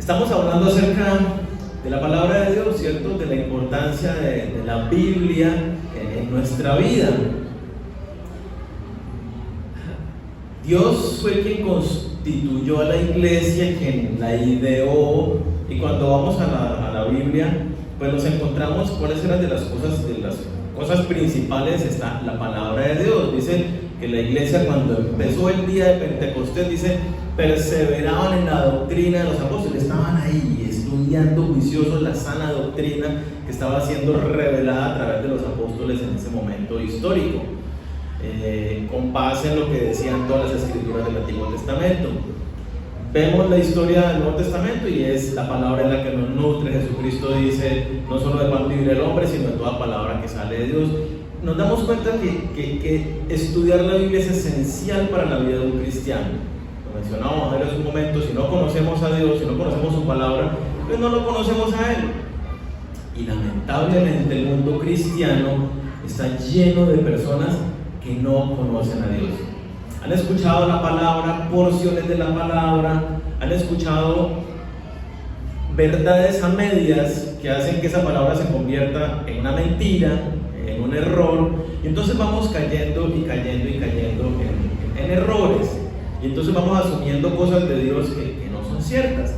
Estamos hablando acerca de la palabra de Dios, ¿cierto? De la importancia de la Biblia en nuestra vida. Dios fue quien constituyó a la iglesia, quien la ideó, y cuando vamos a la Biblia, pues nos encontramos cuáles eran de las cosas principales. Está la palabra de Dios. Dice que la iglesia, cuando empezó el día de Pentecostés, dice, perseveraban en la doctrina de los apóstoles, estaban ahí estudiando juiciosos la sana doctrina que estaba siendo revelada a través de los apóstoles en ese momento histórico, con base en lo que decían todas las escrituras del Antiguo Testamento. Vemos la historia del Nuevo Testamento y es la palabra en la que nos nutre. Jesucristo dice, no solo de pan vive el hombre, sino de toda palabra que sale de Dios. Nos damos cuenta que estudiar la Biblia es esencial para la vida de un cristiano. Lo mencionábamos hace un momento, si no conocemos a Dios, si no conocemos su palabra, pues no lo conocemos a Él. Y lamentablemente el mundo cristiano está lleno de personas que no conocen a Dios. Han escuchado la palabra, porciones de la palabra, han escuchado verdades a medias que hacen que esa palabra se convierta en una mentira, en un error, y entonces vamos cayendo y cayendo y cayendo en errores, y entonces vamos asumiendo cosas de Dios que no son ciertas.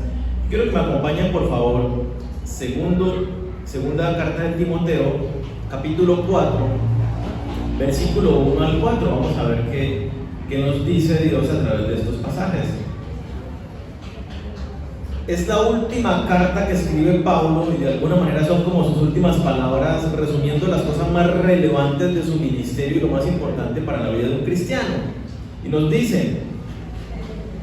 Quiero que me acompañen, por favor, segunda carta de Timoteo, capítulo 4, versículo 1 al 4. Vamos a ver qué nos dice Dios a través de estos pasajes. Es la última carta que escribe Pablo y de alguna manera son como sus últimas palabras, resumiendo las cosas más relevantes de su ministerio y lo más importante para la vida de un cristiano. Y nos dice: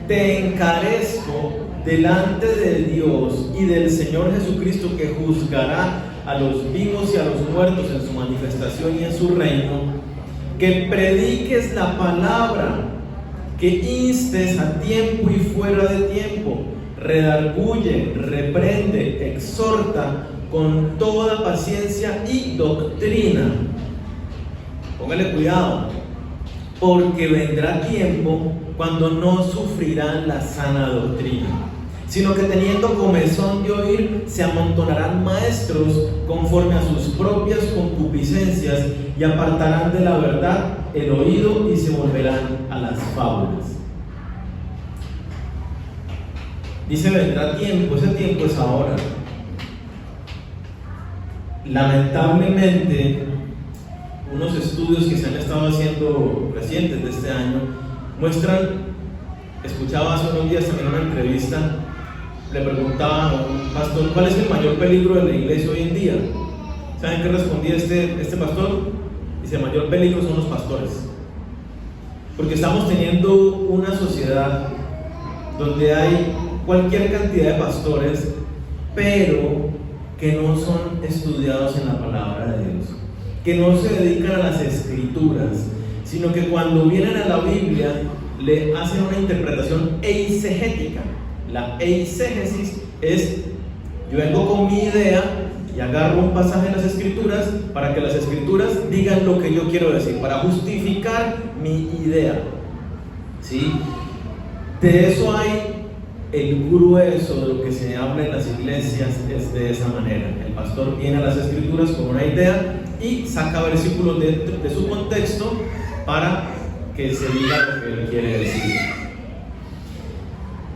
te encarezco delante de Dios y del Señor Jesucristo, que juzgará a los vivos y a los muertos en su manifestación y en su reino, que prediques la palabra, que instes a tiempo y fuera de tiempo, redarguye, reprende, exhorta con toda paciencia y doctrina. Póngale cuidado, porque vendrá tiempo cuando no sufrirán la sana doctrina, sino que teniendo comezón de oír, se amontonarán maestros conforme a sus propias concupiscencias y apartarán de la verdad el oído y se volverán a las fábulas. Dice, vendrá tiempo, ese tiempo es ahora. Lamentablemente, unos estudios que se han estado haciendo recientes de este año muestran, escuchaba hace unos días también una entrevista, le preguntaban a un pastor, ¿cuál es el mayor peligro de la iglesia hoy en día? ¿Saben qué respondía este pastor? Dice, el mayor peligro son los pastores, porque estamos teniendo una sociedad donde hay cualquier cantidad de pastores, pero que no son estudiados en la palabra de Dios, que no se dedican a las escrituras, sino que cuando vienen a la Biblia le hacen una interpretación eisegética. La eisegesis es, yo vengo con mi idea y agarro un pasaje de las escrituras para que las escrituras digan lo que yo quiero decir, para justificar mi idea, ¿sí? De eso hay el grueso de lo que se habla en las iglesias, es de esa manera. El pastor viene a las escrituras con una idea y saca versículos de su contexto para que se diga lo que él quiere decir.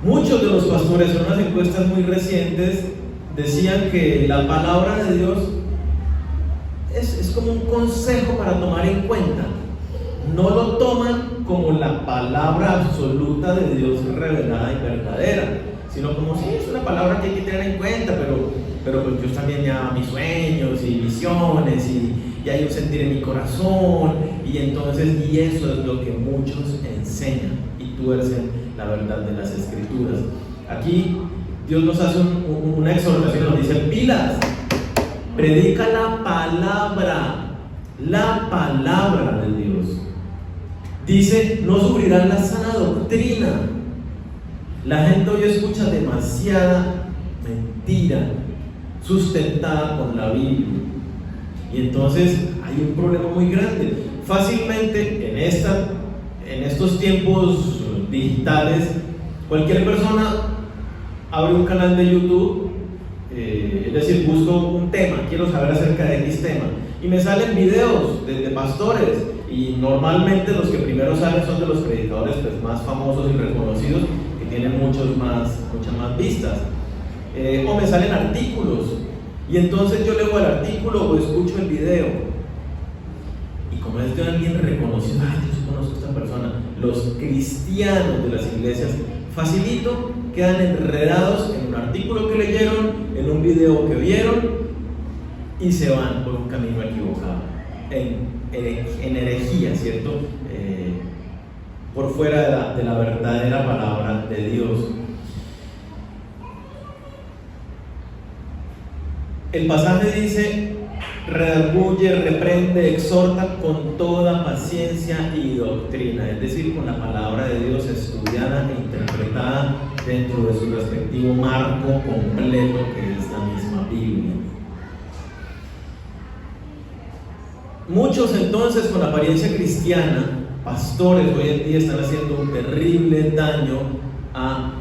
Muchos de los pastores, en unas encuestas muy recientes, decían que la palabra de Dios es como un consejo para tomar en cuenta. No lo toman como la palabra absoluta de Dios revelada y verdadera, sino como si es una palabra que hay que tener en cuenta, pero pues Dios también me da mis sueños y visiones y hay un sentir en mi corazón, y entonces, y eso es lo que muchos enseñan y tuercen la verdad de las escrituras. Aquí Dios nos hace una exhortación, nos dice, pilas, predica la palabra de Dios. Dice, no sufrirán la sana doctrina. La gente hoy escucha demasiada mentira sustentada con la Biblia, y entonces hay un problema muy grande. Fácilmente en estos tiempos digitales, cualquier persona abro un canal de YouTube, es decir, busco un tema, quiero saber acerca de X tema, y me salen videos de pastores, y normalmente los que primero salen son de los predicadores pues, más famosos y reconocidos, que tienen muchas más vistas, o me salen artículos, y entonces yo leo el artículo o escucho el video, y como es de alguien reconocido, yo conozco a esta persona, los cristianos de las iglesias, facilito, quedan enredados en un artículo que leyeron, en un video que vieron, y se van por un camino equivocado, en herejía, ¿cierto? Por fuera de la verdadera palabra de Dios. El pasaje dice: redarguye, reprende, exhorta con toda paciencia y doctrina, es decir, con la palabra de Dios estudiada e interpretada dentro de su respectivo marco completo, que es la misma Biblia. Muchos entonces con apariencia cristiana, pastores hoy en día, están haciendo un terrible daño a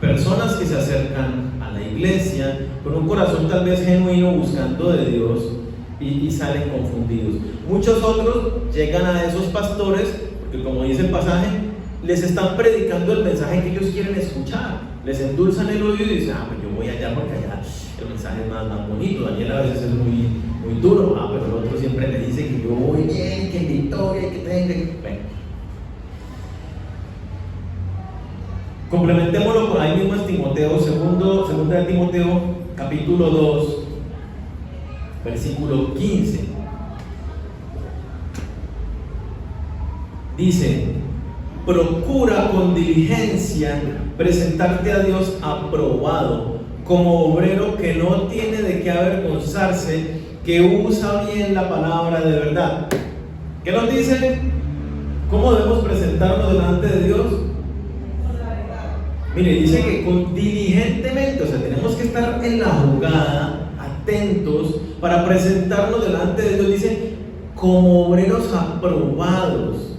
personas que se acercan a la iglesia con un corazón tal vez genuino, buscando de Dios, y salen confundidos. Muchos otros llegan a esos pastores porque, como dice el pasaje, les están predicando el mensaje que ellos quieren escuchar, les endulzan el oído y dicen: pues yo voy allá porque allá el mensaje es más bonito. Daniel a veces es muy duro, pero el otro siempre me dice que yo voy bien, que en victoria, que tenga. Bueno. Complementémoslo con ahí mismo en Timoteo, segunda de Timoteo, capítulo 2, versículo 15. Dice: procura con diligencia presentarte a Dios aprobado, como obrero que no tiene de qué avergonzarse, que usa bien la palabra de verdad. ¿Qué nos dice? ¿Cómo debemos presentarnos delante de Dios? Mire, dice que diligentemente, o sea, tenemos que estar en la jugada, atentos, para presentarnos delante de Dios. Dice, como obreros aprobados.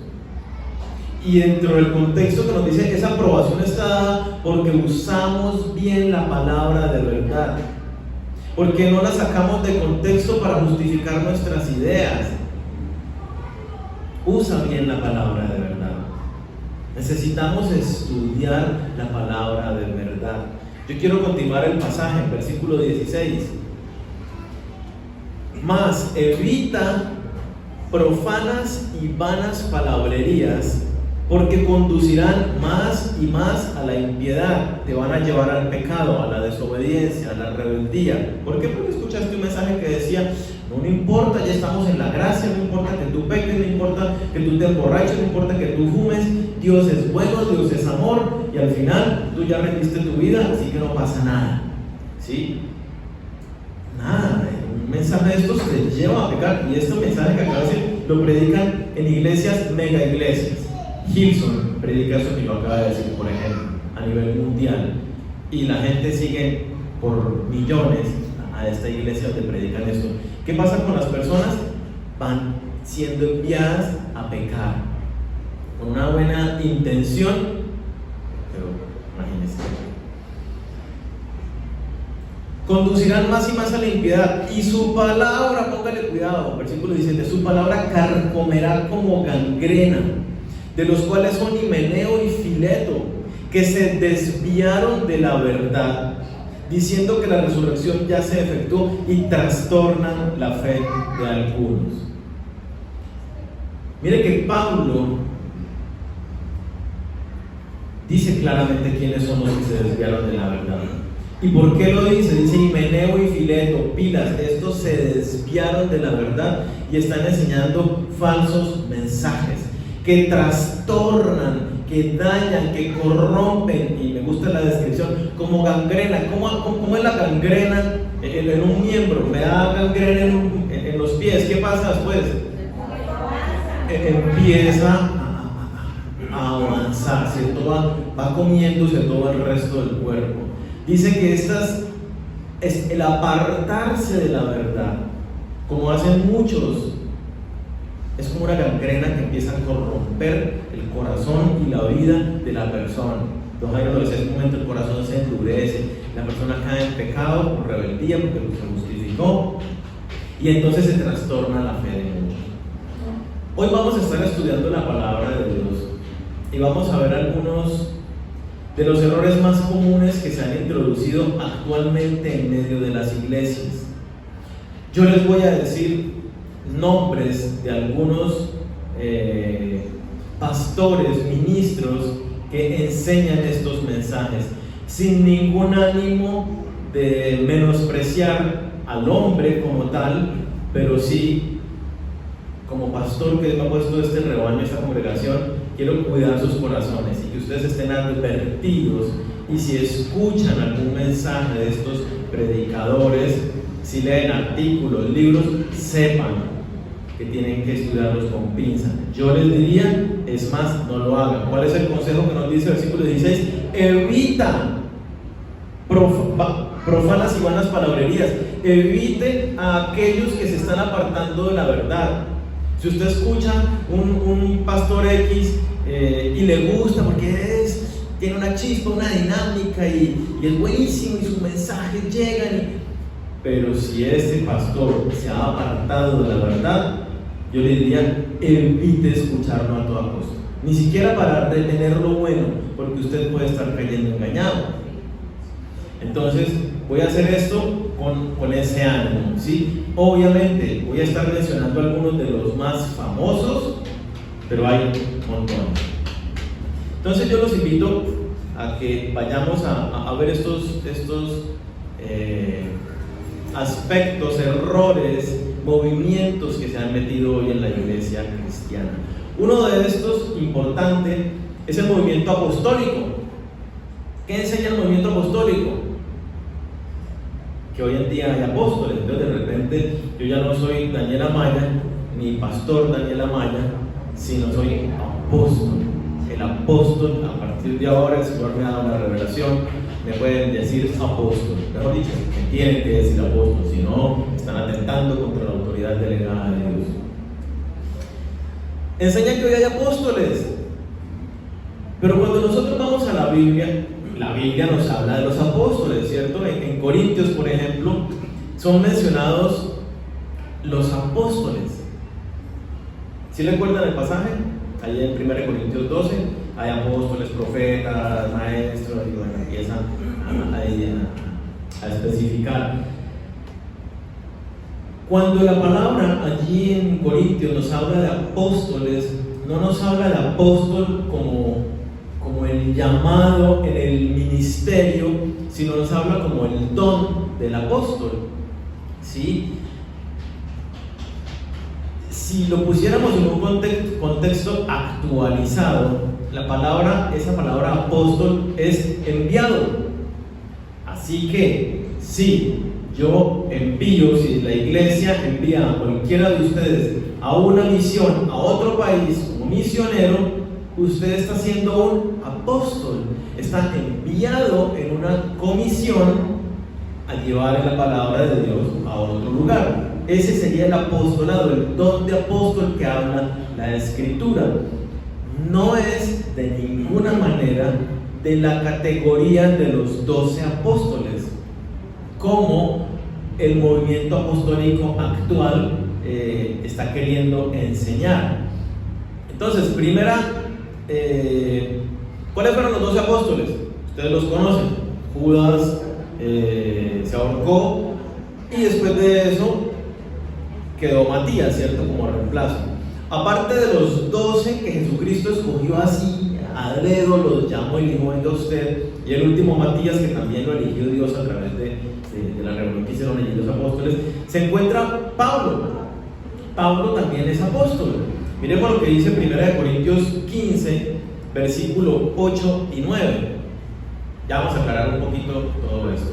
Y dentro del contexto que nos dice, esa aprobación está dada porque usamos bien la palabra de verdad, porque no la sacamos de contexto para justificar nuestras ideas. Usa bien la palabra de verdad. Necesitamos estudiar la palabra de verdad. Yo quiero continuar el pasaje en versículo 16. Mas evita profanas y vanas palabrerías, porque conducirán más y más a la impiedad, te van a llevar al pecado, a la desobediencia, a la rebeldía. ¿Por qué? Porque escuchaste un mensaje que decía: no importa, ya estamos en la gracia, no importa que tú peques, no importa que tú te emborraches, no importa que tú fumes, Dios es bueno, Dios es amor, y al final tú ya rendiste tu vida, así que no pasa nada. ¿Sí? Nada, un mensaje de estos te lleva a pecar, y este mensaje que acabo de decir lo predican en iglesias, mega iglesias. Hilson predica eso que yo acabo de decir, por ejemplo, a nivel mundial, y la gente sigue por millones a esta iglesia donde predican esto. ¿Qué pasa con las personas? Van siendo enviadas a pecar con una buena intención, pero imagínense, conducirán más y más a la impiedad, y su palabra, póngale cuidado, versículo 17, su palabra carcomerá como gangrena, de los cuales son Himeneo y Fileto, que se desviaron de la verdad, diciendo que la resurrección ya se efectuó, y trastornan la fe de algunos. Mire que Pablo dice claramente quiénes son los que se desviaron de la verdad. ¿Y por qué lo dice? Dice Himeneo y Fileto, pilas, estos se desviaron de la verdad y están enseñando falsos mensajes que trastornan, que dañan, que corrompen, y me gusta la descripción, como gangrena. ¿Cómo es la gangrena en un miembro? Me da gangrena en los pies. ¿Qué pasa después? Empieza a avanzar, ¿cierto? Va comiéndose todo el resto del cuerpo. Dice que es el apartarse de la verdad, como hacen muchos. Es como una gangrena que empieza a corromper el corazón y la vida de la persona. Don Jairo lo decía en un momento, el corazón se endurece, la persona cae en pecado por rebeldía, porque se justificó, y entonces se trastorna la fe de muchos. Hoy vamos a estar estudiando la palabra de Dios y vamos a ver algunos de los errores más comunes que se han introducido actualmente en medio de las iglesias. Yo les voy a decir nombres de algunos pastores, ministros que enseñan estos mensajes sin ningún ánimo de menospreciar al hombre como tal, pero sí, como pastor que me ha puesto este rebaño, esta congregación, quiero cuidar sus corazones y que ustedes estén advertidos, y si escuchan algún mensaje de estos predicadores, si leen artículos, libros, sepan que tienen que estudiarlos con pinza. Yo les diría, es más, no lo hagan. ¿Cuál es el consejo que nos dice el versículo 16? Evita profanas y vanas palabrerías. Evite a aquellos que se están apartando de la verdad. Si usted escucha un pastor X y le gusta porque tiene una chispa, una dinámica y es buenísimo y sus mensajes llegan, pero si este pastor se ha apartado de la verdad, yo le diría, evite escucharlo a toda costa, ni siquiera para retener lo bueno, porque usted puede estar cayendo engañado. Entonces voy a hacer esto con ese ánimo, ¿sí? Obviamente voy a estar mencionando algunos de los más famosos, pero hay montones. Entonces yo los invito a que vayamos a ver estos aspectos, errores, movimientos que se han metido hoy en la iglesia cristiana. Uno de estos importante es el movimiento apostólico. ¿Qué enseña el movimiento apostólico? Que hoy en día hay apóstoles. Entonces de repente yo ya no soy Daniel Amaya ni pastor Daniel Amaya, sino soy apóstol. El apóstol, a partir de ahora el Señor me ha dado una revelación, me pueden decir apóstol, mejor dicho, me tienen que decir apóstol, si no están atentando contra la autoridad delegada de Dios. Enseña que hoy hay apóstoles, pero cuando nosotros vamos a la Biblia nos habla de los apóstoles, ¿cierto? En Corintios, por ejemplo, son mencionados los apóstoles. ¿Sí recuerdan el pasaje? Ahí en 1 Corintios 12 hay apóstoles, profetas, maestros, y bueno, empiezan a especificar. Cuando la palabra allí en Corintios nos habla de apóstoles, no nos habla de apóstol como el llamado en el ministerio, sino nos habla como el don del apóstol, ¿sí? Si lo pusiéramos en un contexto actualizado, esa palabra apóstol es enviado. Así que si yo envío, si la iglesia envía a cualquiera de ustedes a una misión, a otro país como misionero, usted está siendo un apóstol, está enviado en una comisión a llevar la palabra de Dios a otro lugar. Ese sería el apostolado, el don de apóstol que habla la Escritura. No es de ninguna manera de la categoría de los 12 apóstoles, como el movimiento apostólico actual está queriendo enseñar. Entonces, ¿cuáles fueron los 12 apóstoles? Ustedes los conocen. Judas se ahorcó y después de eso quedó Matías, ¿cierto? Como reemplazo. Aparte de los 12 que Jesucristo escogió así, a dedo los llamó y dijo, venga usted, y el último Matías, que también lo eligió Dios a través de la reunión que hicieron allí los apóstoles, se encuentra Pablo. Pablo también es apóstol. Miremos lo que dice 1 Corintios 15, versículo 8 y 9. Ya vamos a aclarar un poquito todo esto.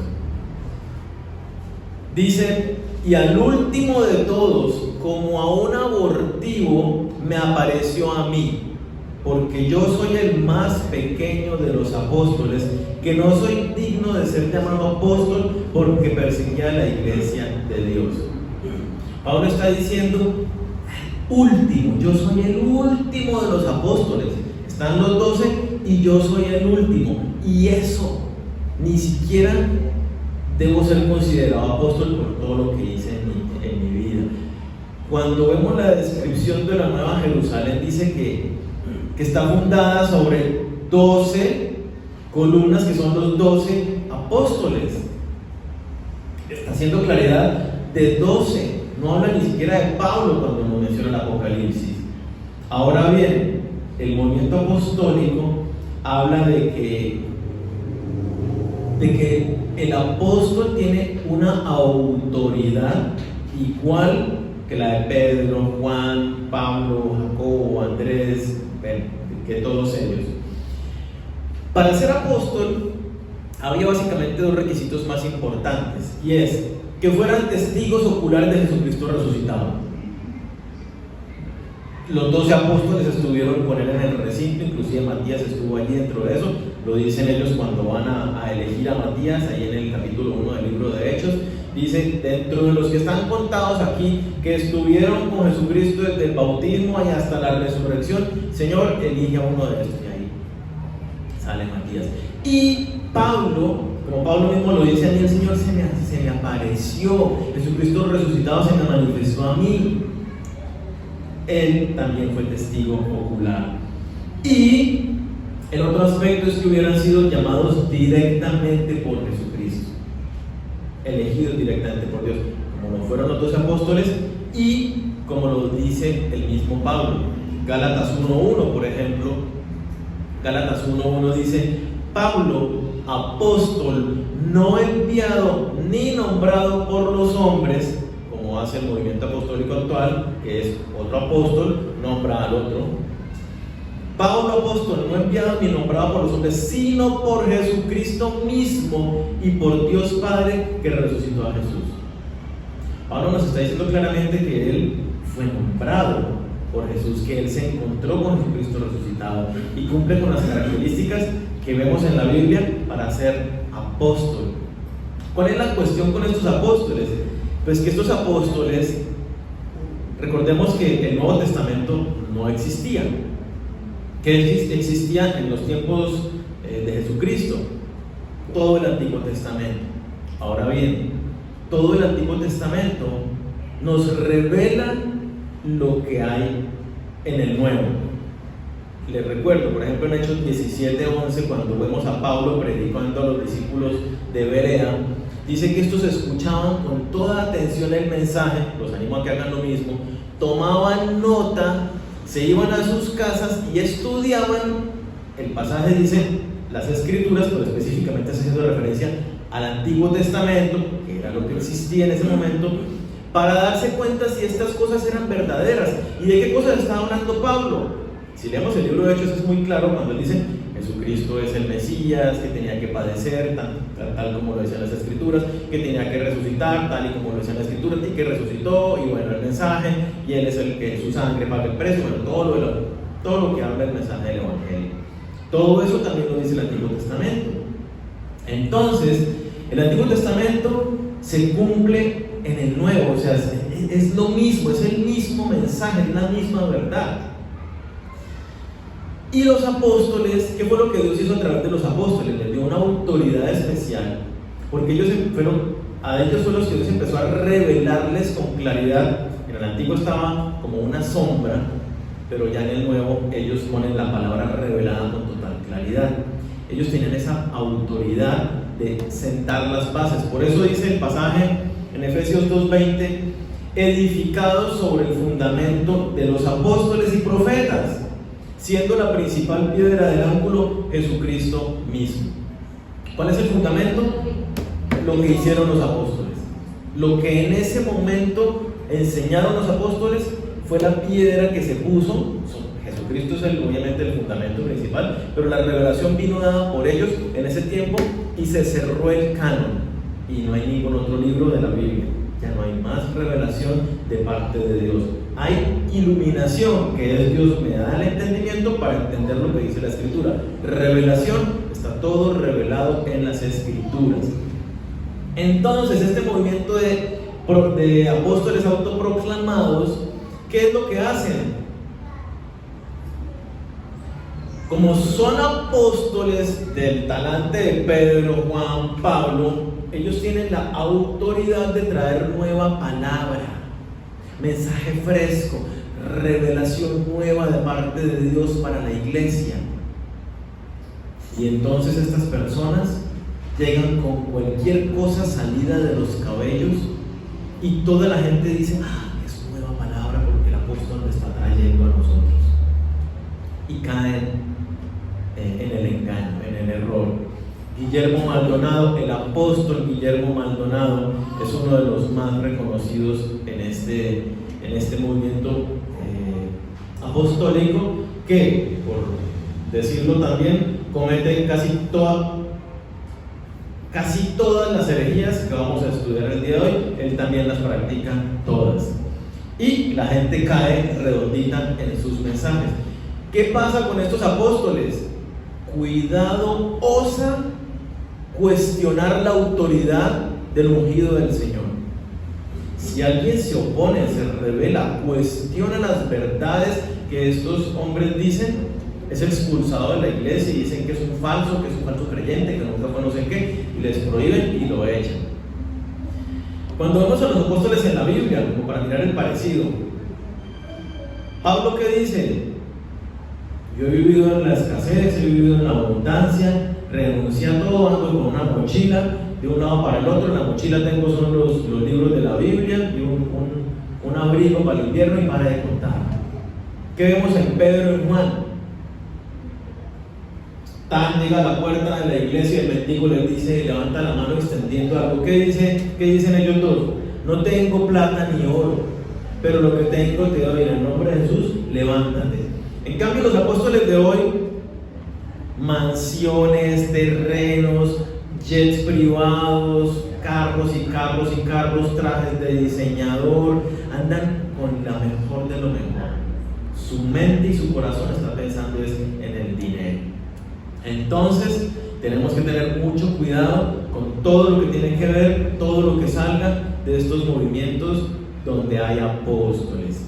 Dice, y al último de todos, como a un abortivo, me apareció a mí, porque yo soy el más pequeño de los apóstoles, que no soy digno de ser llamado apóstol, porque perseguía a la iglesia de Dios. Pablo está diciendo, último, yo soy el último de los apóstoles. Están los 12, y yo soy el último. Y eso, ni siquiera debo ser considerado apóstol por todo lo que hice en mi vida. Cuando vemos la descripción de la Nueva Jerusalén, dice que está fundada sobre 12 columnas, que son los 12 apóstoles. Está haciendo claridad de 12, no habla ni siquiera de Pablo cuando nos menciona el Apocalipsis. Ahora bien, el movimiento apostólico habla de que el apóstol tiene una autoridad igual que la de Pedro, Juan, Pablo, Jacobo, Andrés, que todos ellos. Para ser apóstol había básicamente dos requisitos más importantes, y es que fueran testigos oculares de Jesucristo resucitado. Los 12 apóstoles estuvieron con él en el recinto, inclusive Matías estuvo allí dentro de eso. Lo dicen ellos cuando van a elegir a Matías, ahí en el capítulo 1 del libro de Hechos. Dice, dentro de los que están contados aquí, que estuvieron con Jesucristo desde el bautismo y hasta la resurrección, Señor, elige a uno de estos. Y ahí sale Matías. Y Pablo, como Pablo mismo lo dice, a mí el Señor se me apareció, Jesucristo resucitado se me manifestó a mí. Él también fue testigo ocular. Y el otro aspecto es que hubieran sido llamados directamente por Jesucristo, elegidos directamente por Dios, como lo fueron los 12 apóstoles y como lo dice el mismo Pablo. Gálatas 1.1, por ejemplo, Gálatas 1.1 dice: Pablo, apóstol, no enviado ni nombrado por los hombres, como hace el movimiento apostólico actual, que es otro apóstol nombra al otro. Pablo, apóstol, no enviado ni nombrado por los hombres, sino por Jesucristo mismo y por Dios Padre que resucitó a Jesús. Pablo nos está diciendo claramente que él fue nombrado por Jesús, que él se encontró con Jesucristo resucitado y cumple con las características que vemos en la Biblia para ser apóstol. ¿Cuál es la cuestión con estos apóstoles? Pues que estos apóstoles, recordemos que el Nuevo Testamento no existía, que existía en los tiempos de Jesucristo, todo el Antiguo Testamento. Ahora bien, todo el Antiguo Testamento nos revela lo que hay en el Nuevo. Les recuerdo, por ejemplo, en Hechos 17:11, cuando vemos a Pablo predicando a los discípulos de Berea, dice que estos escuchaban con toda atención el mensaje, los animo a que hagan lo mismo, tomaban nota, se iban a sus casas y estudiaban. El pasaje dice las Escrituras, pero específicamente haciendo referencia al Antiguo Testamento, que era lo que existía en ese momento, para darse cuenta si estas cosas eran verdaderas. ¿Y de qué cosas estaba hablando Pablo? Si leemos el libro de Hechos es muy claro cuando él dice: Jesucristo es el Mesías, que tenía que padecer tal como lo decían las Escrituras, que tenía que resucitar tal y como lo decían las Escrituras, y que resucitó, y bueno, el mensaje, y él es el que su sangre paga el precio, bueno, todo lo que habla el mensaje del Evangelio. Todo eso también lo dice el Antiguo Testamento. Entonces, el Antiguo Testamento se cumple en el Nuevo, o sea, es lo mismo, es el mismo mensaje, es la misma verdad. Y los apóstoles, ¿qué fue lo que Dios hizo a través de los apóstoles? Les dio una autoridad especial, porque a ellos fue los que Dios empezó a revelarles con claridad. En el Antiguo estaba como una sombra, pero ya en el Nuevo ellos ponen la palabra revelada con total claridad. Ellos tenían esa autoridad de sentar las bases. Por eso dice el pasaje en Efesios 2:20: edificados sobre el fundamento de los apóstoles y profetas, siendo la principal piedra del ángulo Jesucristo mismo. ¿Cuál es el fundamento? Lo que hicieron los apóstoles. Lo que en ese momento enseñaron los apóstoles fue la piedra que se puso. Jesucristo es obviamente el fundamento principal, pero la revelación vino dada por ellos en ese tiempo y se cerró el canon. Y no hay ningún otro libro de la Biblia. Ya no hay más revelación de parte de Dios. Hay iluminación, que es Dios me da el entendimiento para entender lo que dice la Escritura. Revelación, está todo revelado en las Escrituras. Entonces, este movimiento de apóstoles autoproclamados, ¿qué es lo que hacen? como son apóstoles del talante de Pedro, Juan, Pablo, ellos tienen la autoridad de traer nueva palabra, mensaje fresco, revelación nueva de parte de Dios para la iglesia. Y entonces estas personas llegan con cualquier cosa salida de los cabellos y toda la gente dice: es nueva palabra porque el apóstol me está trayendo a nosotros. Y caen en el engaño, en el error. Guillermo Maldonado, el apóstol Guillermo Maldonado, es uno de los más reconocidos en este movimiento apostólico, que, por decirlo también, comete casi todas las herejías que vamos a estudiar el día de hoy. Él también las practica todas. Y la gente cae redondita en sus mensajes. ¿Qué pasa con estos apóstoles? Cuidado, osa cuestionar la autoridad del ungido del Señor. Si alguien se opone, se revela, cuestiona las verdades que estos hombres dicen, es expulsado de la iglesia y dicen que es un falso creyente, que nunca fue no sé qué, y les prohíben y lo echan. Cuando vemos a los apóstoles en la Biblia, como para mirar el parecido, Pablo, ¿qué dice? Yo he vivido en la escasez, he vivido en la abundancia, renuncié a todo, ando con una mochila de un lado para el otro. En la mochila tengo son los libros de la Biblia y un abrigo para el invierno, y para de contar. ¿Qué vemos en Pedro y Juan? Llega a la puerta de la iglesia, el mendigo les dice, levanta la mano extendiendo algo. ¿Qué dicen ellos dos? No tengo plata ni oro, pero lo que tengo te doy, en el nombre de Jesús, levántate. En cambio, los apóstoles de hoy, mansiones, terrenos, jets privados, carros y carros y carros, trajes de diseñador, andan con la mejor de lo mejor. Su mente y su corazón está pensando en el dinero. Entonces, tenemos que tener mucho cuidado con todo lo que tiene que ver, todo lo que salga de estos movimientos donde hay apóstoles.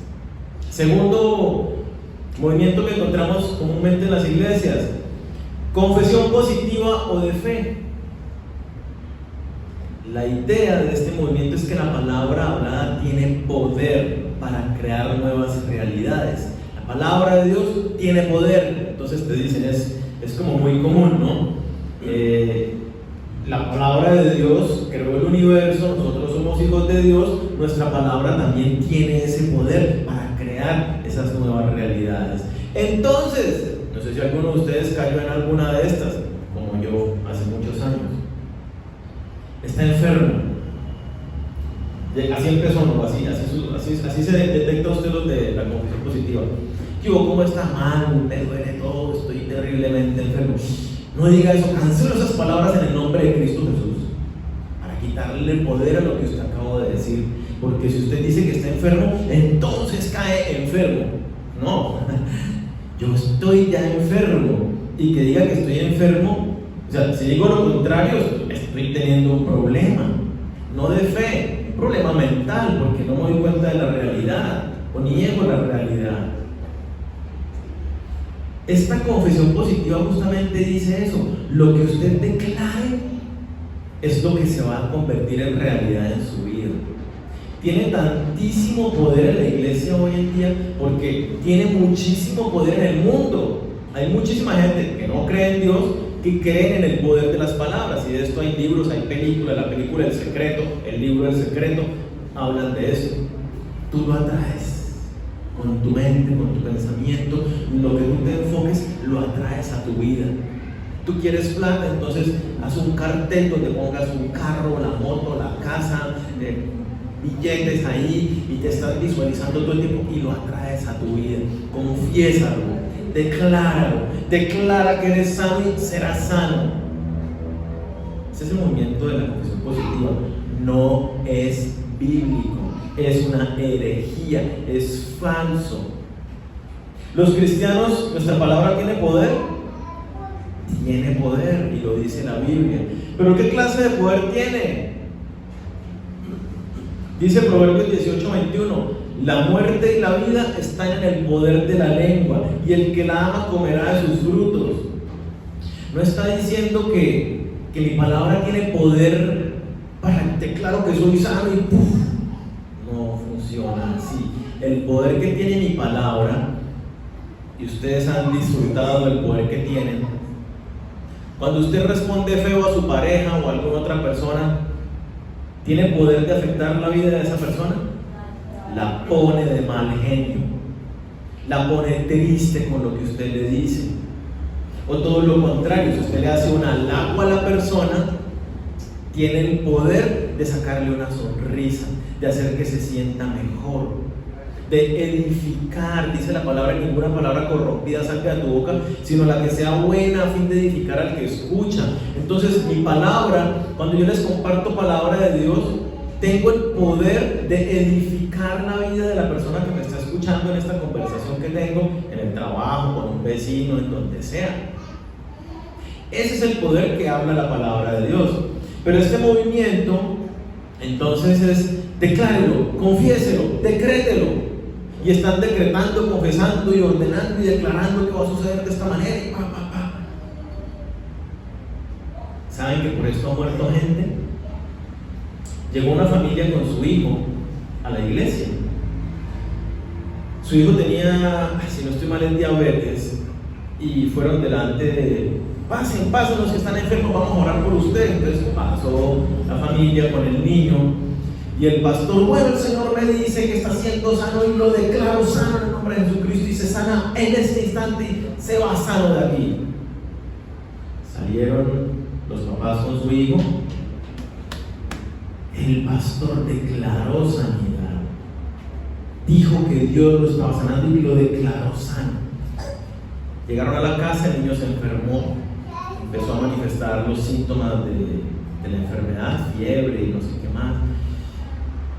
Segundo movimiento que encontramos comúnmente en las iglesias: confesión positiva o de fe. La idea de este movimiento es que la palabra hablada tiene poder para crear nuevas realidades. La palabra de Dios tiene poder. Entonces te dicen, es como muy común, ¿no? La palabra de Dios creó el universo, nosotros somos hijos de Dios, nuestra palabra también tiene ese poder para crear esas nuevas realidades. Entonces, no sé si alguno de ustedes cayó en alguna de estas, como yo hace muchos años. Está enfermo. Así empezó, ¿no? Así se detecta usted los de la confesión positiva. Yo, ¿cómo está? Mal, me duele todo, estoy terriblemente enfermo. No diga eso, cancelo esas palabras en el nombre de Cristo Jesús, para quitarle el poder a lo que usted acabó de decir. Porque si usted dice que está enfermo, entonces cae enfermo. No, yo estoy ya enfermo, y que diga que estoy enfermo, o sea, si digo lo contrario, estoy teniendo un problema, no de fe, un problema mental, porque no me doy cuenta de la realidad, o niego la realidad. Esta confesión positiva justamente dice eso: lo que usted declare es lo que se va a convertir en realidad en su vida. Tiene tantísimo poder en la iglesia hoy en día porque tiene muchísimo poder en el mundo. Hay muchísima gente que no cree en Dios, que creen en el poder de las palabras, y de esto hay libros, hay películas. La película El Secreto, el libro El Secreto, hablan de eso. Tú lo atraes con tu mente, con tu pensamiento, lo que tú te enfoques lo atraes a tu vida. Tú quieres plata, entonces haz un cartel donde pongas un carro, la moto, la casa, billetes ahí, y te estás visualizando todo el tiempo y lo atraes a tu vida. Confiésalo, declara que eres sano y serás sano. Ese es el movimiento de la confesión positiva. No es bíblico, es una herejía, es falso. Los cristianos, nuestra palabra tiene poder, y lo dice la Biblia. Pero ¿qué clase de poder tiene? Dice Proverbios 18:21: la muerte y la vida están en el poder de la lengua, y el que la ama comerá de sus frutos. No está diciendo que mi palabra tiene poder para que claro que soy sano y ¡puf! No funciona así. El poder que tiene mi palabra, y ustedes han disfrutado del poder que tienen, cuando usted responde feo a su pareja o a alguna otra persona, ¿tiene poder de afectar la vida de esa persona? La pone de mal genio, la pone triste con lo que usted le dice. O todo lo contrario, si usted le hace un halago a la persona, tiene el poder de sacarle una sonrisa, de hacer que se sienta mejor, de edificar. Dice la palabra: ninguna palabra corrompida salga de tu boca, sino la que sea buena a fin de edificar al que escucha. Entonces mi palabra, cuando yo les comparto palabra de Dios, tengo el poder de edificar la vida de la persona que me está escuchando en esta conversación que tengo, en el trabajo, con un vecino, en donde sea. Ese es el poder que habla la palabra de Dios. Pero este movimiento, entonces, es: declárelo, confiéselo, decrételo. Y están decretando, confesando y ordenando y declarando que va a suceder de esta manera. Y ¿Saben que por esto ha muerto gente? Llegó una familia con su hijo a la iglesia. Su hijo tenía, si no estoy mal, en diabetes, y fueron delante de: pasen los que están enfermos, vamos a orar por ustedes. Entonces pasó la familia con el niño, y el pastor: bueno, el Señor me dice que está siendo sano y lo declaro sano en el nombre de Jesucristo, y se sana en este instante y se va sano de aquí. Salieron los papás con su hijo. El pastor declaró sanidad, dijo que Dios lo estaba sanando y lo declaró sano. Llegaron a la casa, el niño se enfermó, empezó a manifestar los síntomas de la enfermedad, fiebre y no sé qué más.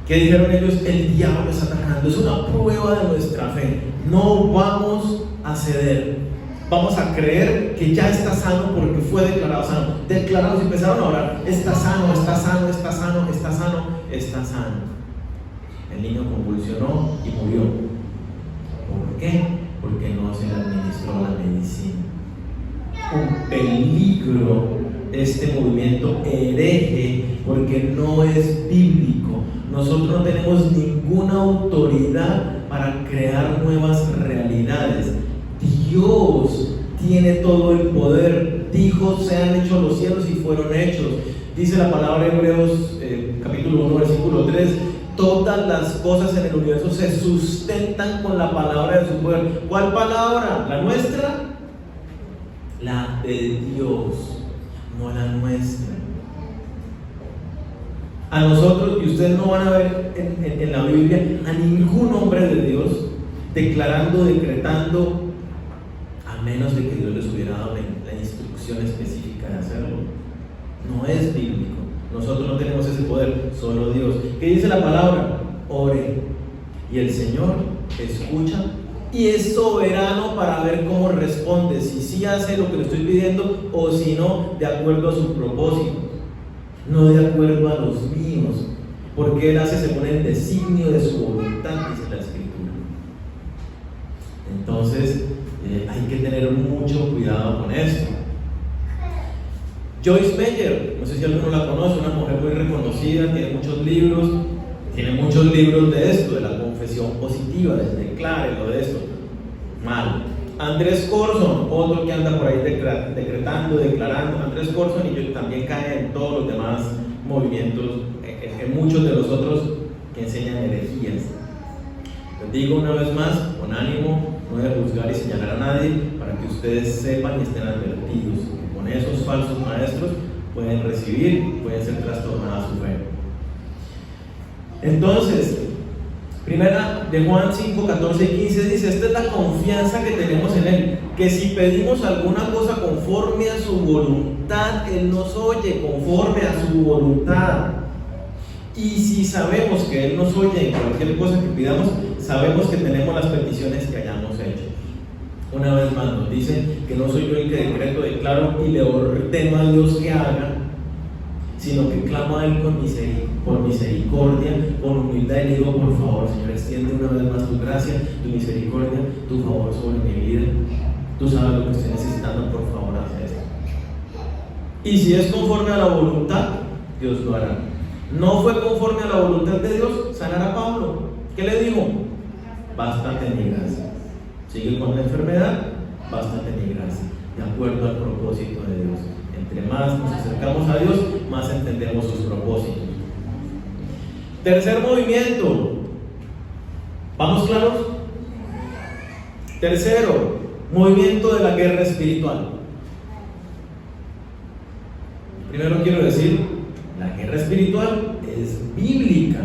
¿Qué dijeron ellos? El diablo está atacando, es una prueba de nuestra fe, no vamos a ceder, vamos a creer que ya está sano porque fue declarado sano. Declarados, y empezaron a orar: está sano, está sano, está sano, está sano, está sano. El niño convulsionó y murió. ¿Por qué? Porque no se le administró la medicina. Un peligro este movimiento hereje, porque no es bíblico. Nosotros no tenemos ninguna autoridad para crear nuevas realidades. Dios tiene todo el poder. Dijo: sean hechos los cielos, y fueron hechos. Dice la palabra en Hebreos capítulo 1 versículo 3: todas las cosas en el universo se sustentan con la palabra de su poder. ¿Cuál palabra? ¿La nuestra? La de Dios, no la nuestra. A nosotros, y ustedes no van a ver en la Biblia a ningún hombre de Dios declarando, decretando, a menos de que Dios les hubiera dado la instrucción específica de hacerlo. No es bíblico. Nosotros no tenemos ese poder, solo Dios. ¿Qué dice la palabra? Ore, y el Señor escucha y es soberano para ver cómo responde, si sí hace lo que le estoy pidiendo o si no, de acuerdo a su propósito, no de acuerdo a los míos, porque Él hace según el designio de su voluntad, dice la Escritura. Entonces hay que tener mucho cuidado con esto. Joyce Meyer, no sé si alguno la conoce, una mujer muy reconocida, tiene muchos libros de esto, de la confesión positiva, de declárelo de esto. Mal. Andrés Corson, otro que anda por ahí decretando, declarando. Andrés Corson y yo también cae en todos los demás movimientos, en muchos de los otros que enseñan herejías. Les digo una vez más, con ánimo, no de juzgar y señalar a nadie, para que ustedes sepan y estén advertidos que con esos falsos maestros pueden pueden ser trastornadas su fe. Entonces, primera de Juan 5, 14 y 15 dice: esta es la confianza que tenemos en Él, que si pedimos alguna cosa conforme a su voluntad, Él nos oye conforme a su voluntad. Y si sabemos que Él nos oye en cualquier cosa que pidamos, sabemos que tenemos las peticiones que hayamos hecho. Una vez más nos dice que no soy yo el que decreto, declaro y le ordeno a Dios que haga, sino que clamo a Él por misericordia, con humildad, y le digo: por favor, Señor, extiende una vez más tu gracia, tu misericordia, tu favor sobre mi vida. Tú sabes lo que estoy necesitando, por favor, haz esto. Y si es conforme a la voluntad, Dios lo hará. No fue conforme a la voluntad de Dios sanar a Pablo. ¿Qué le dijo? Bástate mi gracia. Sigue con la enfermedad, bástate mi gracia, de acuerdo al propósito de Dios. Entre más nos acercamos a Dios, más entendemos sus propósitos. Tercer movimiento. ¿Vamos claros? Tercero, movimiento de la guerra espiritual. Primero quiero decir, la guerra espiritual es bíblica.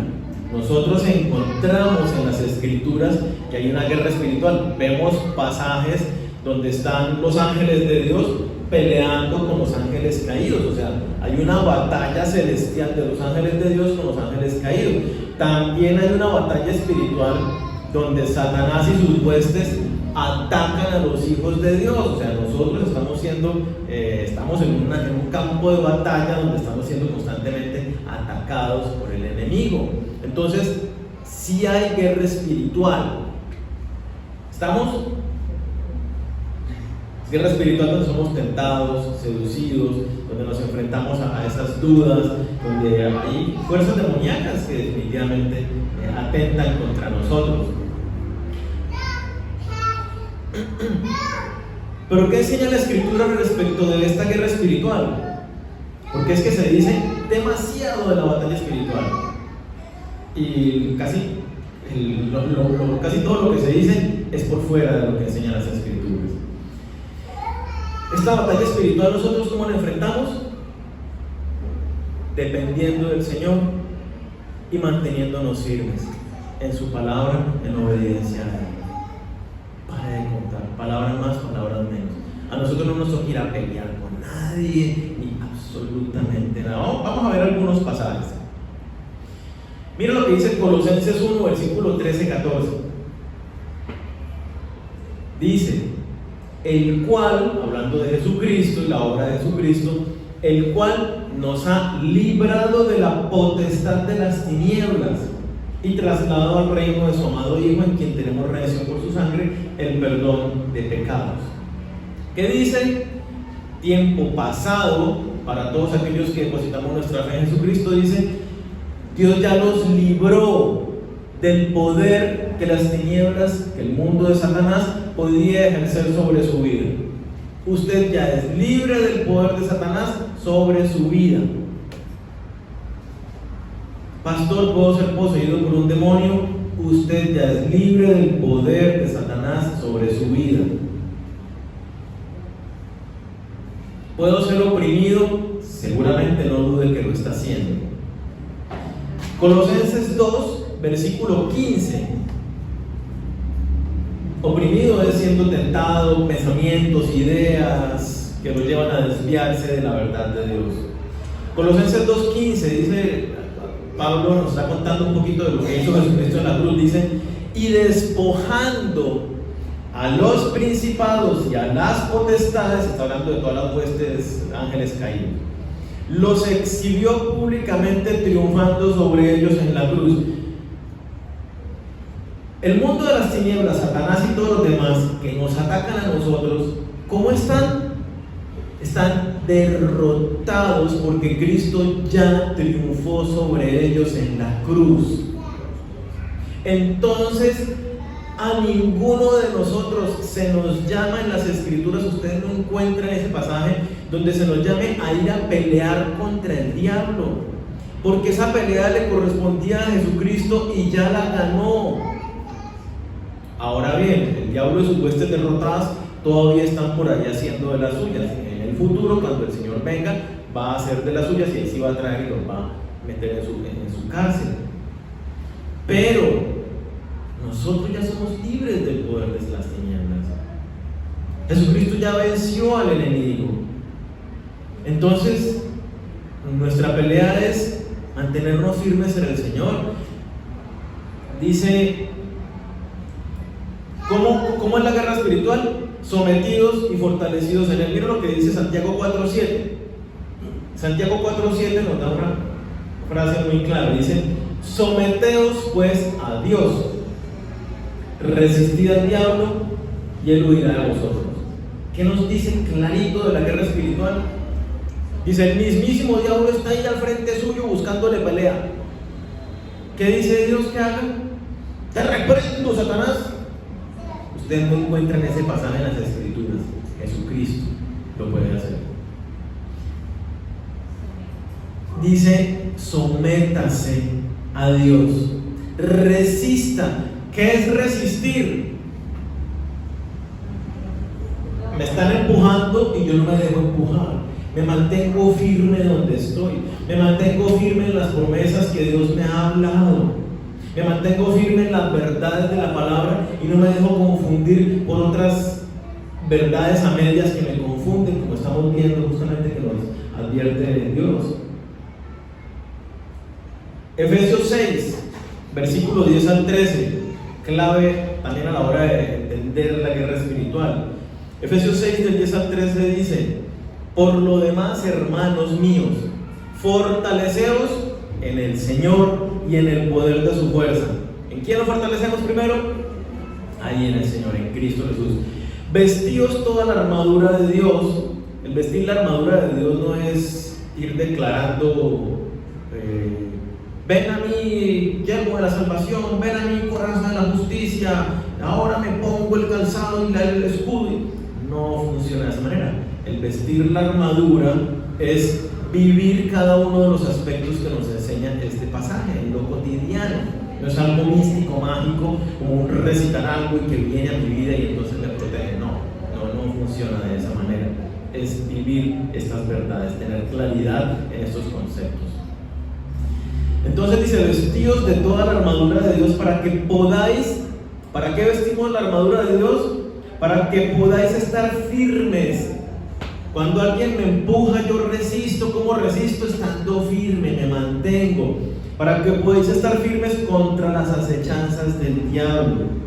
Nosotros encontramos en las Escrituras que hay una guerra espiritual. Vemos pasajes donde están los ángeles de Dios peleando con los ángeles caídos. O sea, hay una batalla celestial de los ángeles de Dios con los ángeles caídos. También hay una batalla espiritual donde Satanás y sus huestes atacan a los hijos de Dios. O sea, nosotros estamos en un campo de batalla donde estamos siendo constantemente atacados por el enemigo. Entonces, sí hay guerra espiritual. ¿Estamos? Guerra espiritual donde somos tentados, seducidos, donde nos enfrentamos a esas dudas, donde hay fuerzas demoníacas que definitivamente atentan contra nosotros. ¿Pero qué enseña la Escritura respecto de esta guerra espiritual? Porque es que se dice demasiado de la batalla espiritual, y casi todo lo que se dice es por fuera de lo que enseñan las Escrituras. Esta batalla espiritual, ¿nosotros cómo la enfrentamos? Dependiendo del Señor y manteniéndonos firmes en su palabra, en obediencia a Él. Para de contar, palabras más, palabras menos. A nosotros no nos toca ir a pelear con nadie, ni absolutamente nada. Vamos a ver algunos pasajes. Mira lo que dice Colosenses 1, versículo 13-14. Dice: el cual, hablando de Jesucristo y la obra de Jesucristo, el cual nos ha librado de la potestad de las tinieblas y trasladado al reino de su amado Hijo, en quien tenemos redención por su sangre, el perdón de pecados. ¿Qué dice? Tiempo pasado, para todos aquellos que depositamos nuestra fe en Jesucristo, dice: Dios ya los libró del poder que las tinieblas, que el mundo de Satanás podía ejercer sobre su vida. Usted ya es libre del poder de Satanás sobre su vida. Pastor, ¿puedo ser poseído por un demonio? Usted ya es libre del poder de Satanás sobre su vida. ¿Puedo ser oprimido? Seguramente no dude que lo está haciendo. Colosenses 2, versículo 15. Oprimido es siendo tentado, pensamientos, ideas que lo llevan a desviarse de la verdad de Dios. Colosenses 2:15 dice, Pablo nos está contando un poquito de lo que hizo Jesucristo en la cruz. Dice: y despojando a los principados y a las potestades, está hablando de todas las huestes ángeles caídos, los exhibió públicamente, triunfando sobre ellos en la cruz. El mundo de las tinieblas, Satanás y todos los demás que nos atacan a nosotros, ¿cómo están? Están derrotados porque Cristo ya triunfó sobre ellos en la cruz. Entonces, a ninguno de nosotros se nos llama en las Escrituras, ustedes no encuentran ese pasaje donde se nos llame a ir a pelear contra el diablo, porque esa pelea le correspondía a Jesucristo y ya la ganó. Ahora bien, el diablo y sus huestes derrotadas todavía están por ahí haciendo de las suyas. En el futuro, cuando el Señor venga, va a hacer de las suyas y ahí sí va a traer y los va a meter en su cárcel. Pero nosotros ya somos libres del poder de las tinieblas. Jesucristo ya venció al enemigo. Entonces, nuestra pelea es mantenernos firmes en el Señor. Dice: ¿cómo es la guerra espiritual? Sometidos y fortalecidos en Él. Mira lo que dice Santiago 4:7. Santiago 4:7 nos da una frase muy clara, dice: someteos pues a Dios, resistid al diablo y él huirá de vosotros. ¿Qué nos dice clarito de la guerra espiritual? Dice: el mismísimo diablo está ahí al frente suyo buscándole pelea. ¿Qué dice Dios que haga? Te reprendo, Satanás. Usted no encuentra en ese pasaje en las Escrituras. Jesucristo lo puede hacer. Dice: sométase a Dios, resista. ¿Qué es resistir? Me están empujando y yo no me dejo empujar. Me mantengo firme donde estoy. Me mantengo firme en las promesas que Dios me ha hablado. Me mantengo firme en las verdades de la palabra y no me dejo confundir por otras verdades a medias que me confunden, como estamos viendo justamente que nos advierte Dios. Efesios 6, versículos 10 al 13, clave también a la hora de entender la guerra espiritual. Efesios 6, del 10 al 13 dice: por lo demás, hermanos míos, fortaleceos en el Señor y en el poder de su fuerza. ¿En quién nos fortalecemos primero? Ahí en el Señor, en Cristo Jesús. Vestíos toda la armadura de Dios. El vestir la armadura de Dios no es ir declarando ven a mí, yelmo de la salvación, ven a mí, coraza de la justicia, ahora me pongo el calzado y el escudo. No funciona de esa manera. El vestir la armadura es vivir cada uno de los aspectos que nos enseña este pasaje en lo cotidiano. No es algo místico, mágico, como un recitar algo y que viene a mi vida y entonces me protege. No funciona de esa manera. Es vivir estas verdades, tener claridad en estos conceptos. Entonces dice: vestíos de toda la armadura de Dios para que podáis. ¿Para qué vestimos la armadura de Dios? Para que podáis estar firmes. Cuando alguien me empuja, yo resisto. ¿Cómo resisto? Estando firme, me mantengo. Para que podáis estar firmes contra las acechanzas del diablo.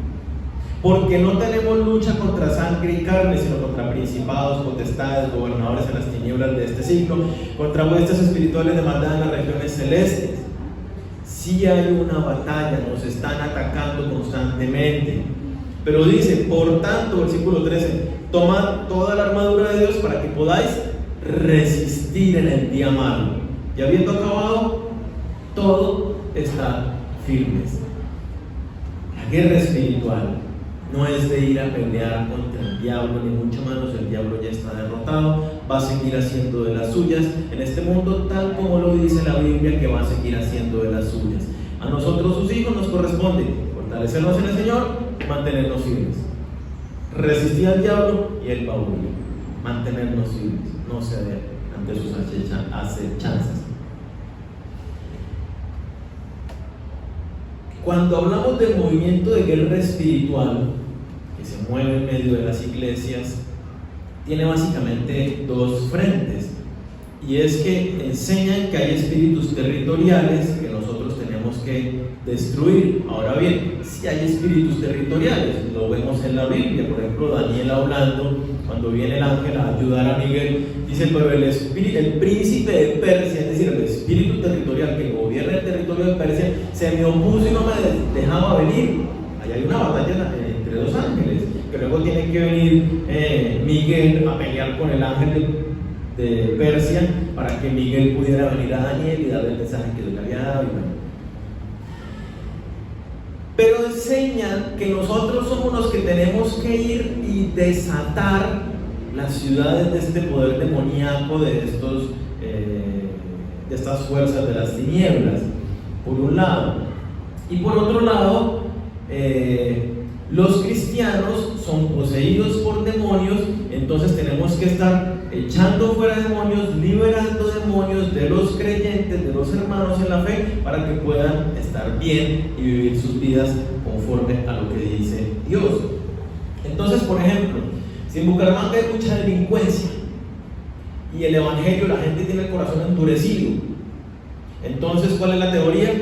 Porque no tenemos lucha contra sangre y carne, sino contra principados, potestades, gobernadores en las tinieblas de este siglo, contra huestes espirituales de maldad en las regiones celestes. Sí hay una batalla, nos están atacando constantemente. Pero dice: por tanto, versículo 13, tomad toda la armadura de Dios para que podáis resistir en el día malo. Y habiendo acabado todo, estar firmes. La guerra espiritual no es de ir a pelear contra el diablo, ni mucho menos. El diablo ya está derrotado, va a seguir haciendo de las suyas en este mundo, tal como lo dice la Biblia, que va a seguir haciendo de las suyas. A nosotros, sus hijos, nos corresponde fortalecernos en el Señor, mantenernos firmes, resistir al diablo y él va a huir. Mantenernos firmes, no ceder ante sus acechanzas. Cuando hablamos del movimiento de guerra espiritual que se mueve en medio de las iglesias, tiene básicamente dos frentes, y es que enseñan que hay espíritus territoriales que nosotros tenemos que destruir. Ahora bien, si hay espíritus territoriales, lo vemos en la Biblia. Por ejemplo, Daniel hablando, cuando viene el ángel a ayudar a Miguel, dice: pero el príncipe de Persia, es decir, el espíritu territorial que gobierna el territorio de Persia, se me opuso y no me dejaba venir. Ahí hay una batalla entre dos ángeles, que luego tiene que venir Miguel a pelear con el ángel de Persia para que Miguel pudiera venir a Daniel y darle el mensaje que Dios le había dado. Pero enseñan que nosotros somos los que tenemos que ir y desatar las ciudades de este poder demoníaco, de estas fuerzas de las tinieblas, por un lado. Y por otro lado, los cristianos son poseídos por demonios, entonces tenemos que estar echando fuera demonios, liberando demonios de los creyentes, de los hermanos en la fe, para que puedan estar bien y vivir sus vidas conforme a lo que dice Dios. Entonces, por ejemplo, si en Bucaramanga hay mucha delincuencia y el evangelio, la gente tiene el corazón endurecido, entonces, ¿cuál es la teoría?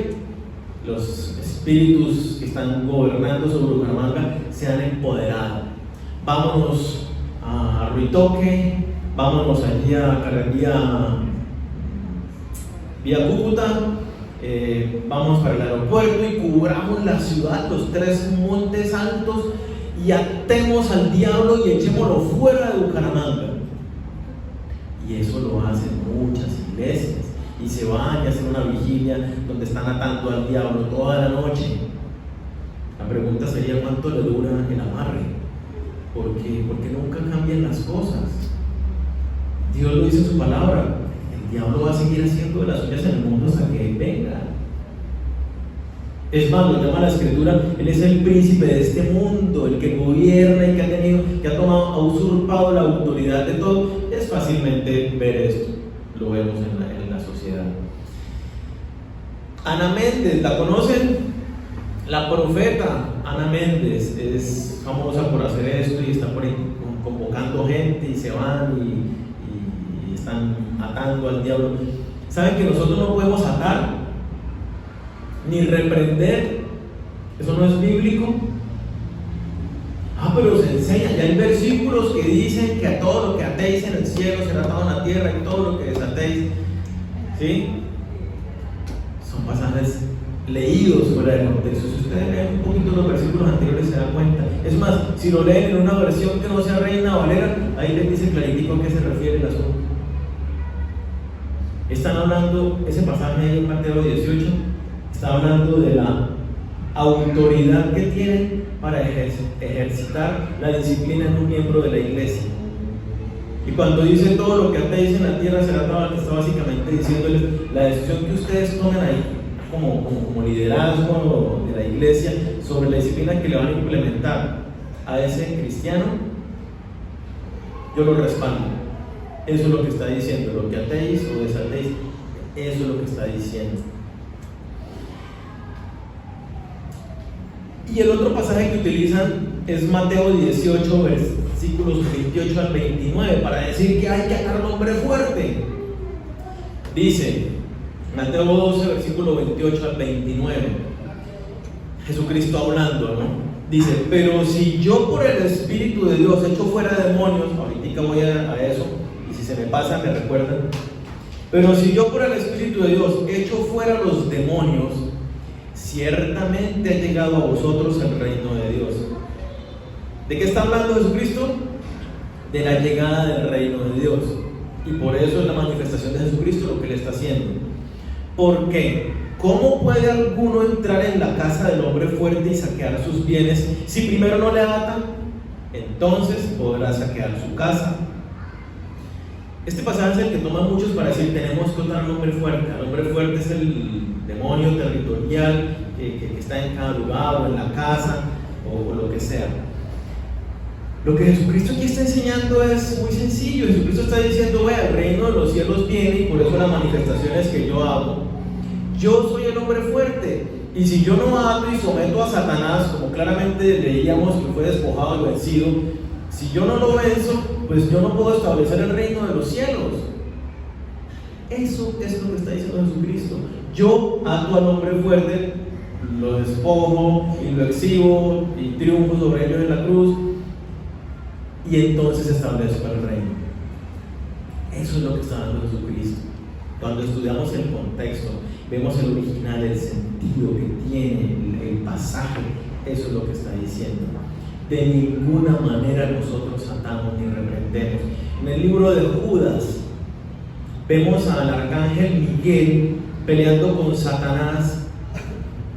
Los espíritus que están gobernando sobre Bucaramanga se han empoderado. Vámonos a Ruitoque, vámonos allí a Carrería vía Cúcuta, vamos para el aeropuerto y cubramos la ciudad, los 3 montes altos, y atemos al diablo y echémoslo fuera de Bucaramanga. Y eso lo hacen muchas iglesias, y se van y hacen una vigilia donde están atando al diablo toda la noche. La pregunta sería: ¿cuánto le dura el amarre? Porque nunca cambian las cosas. Dios lo dice en su palabra: el diablo va a seguir haciendo de las suyas en el mundo hasta que Él venga. Es más, lo llama la Escritura, Él es el príncipe de este mundo, el que gobierna y que ha usurpado la autoridad de todo. Es fácilmente ver esto, lo vemos en la sociedad. Ana Méndez, ¿la conocen? La profeta Ana Méndez es famosa por hacer esto, y está por ahí convocando gente, y se van y están atando al diablo. ¿Saben que nosotros no podemos atar ni reprender? Eso no es bíblico. Pero se enseña, ya hay versículos que dicen que a todo lo que atéis en el cielo será atado en la tierra, y todo lo que desatéis, ¿sí? Son pasajes leídos fuera de contexto. Si ustedes leen un poquito los versículos anteriores se dan cuenta. Es más, si lo leen en una versión que no sea Reina Valera, ahí les dice claritico a qué se refiere el asunto. Están hablando, ese pasaje ahí en Mateo 18 está hablando de la autoridad que tienen para ejercitar la disciplina en un miembro de la iglesia. Y cuando dice todo lo que atéis en la tierra será atado, está básicamente diciéndoles: la decisión que ustedes tomen ahí como liderazgo de la iglesia sobre la disciplina que le van a implementar a ese cristiano, yo lo respaldo. Eso es lo que está diciendo: lo que atéis o desatéis, eso es lo que está diciendo. Y el otro pasaje que utilizan es Mateo 18, versículos 28 al 29, para decir que hay que atar al hombre fuerte. Dice Mateo 12, versículo 28 al 29, Jesucristo hablando, ¿no? Dice: pero si yo por el Espíritu de Dios echo fuera demonios, ahorita voy a eso, y si se me pasa me recuerdan. Pero si yo por el Espíritu de Dios echo fuera los demonios, ciertamente ha llegado a vosotros el reino de Dios. ¿De qué está hablando Jesucristo? De la llegada del reino de Dios. Y por eso es la manifestación de Jesucristo lo que Él está haciendo. ¿Por qué? ¿Cómo puede alguno entrar en la casa del hombre fuerte y saquear sus bienes si primero no le atan? Entonces podrá saquear su casa. Este pasaje es el que toman muchos para decir: tenemos que atar al hombre fuerte. El hombre fuerte es el demonio territorial que está en cada lugar, o en la casa, o lo que sea. Lo que Jesucristo aquí está enseñando es muy sencillo. Jesucristo está diciendo: vea, el reino de los cielos viene, y por eso las manifestaciones que yo hago, yo soy el hombre fuerte. Y si yo no ato y someto a Satanás, como claramente leíamos que fue despojado y vencido, si yo no lo venzo, pues yo no puedo establecer el reino de los cielos. Eso es lo que está diciendo Jesucristo. Yo ato al hombre fuerte, lo despojo y lo exhibo y triunfo sobre ellos en la cruz, y entonces establezco el reino. Eso es lo que está dando Jesucristo. Cuando estudiamos el contexto, vemos el original, el sentido que tiene el pasaje. Eso es lo que está diciendo. De ninguna manera nosotros atamos ni reprendemos. En el libro de Judas vemos al arcángel Miguel peleando con Satanás,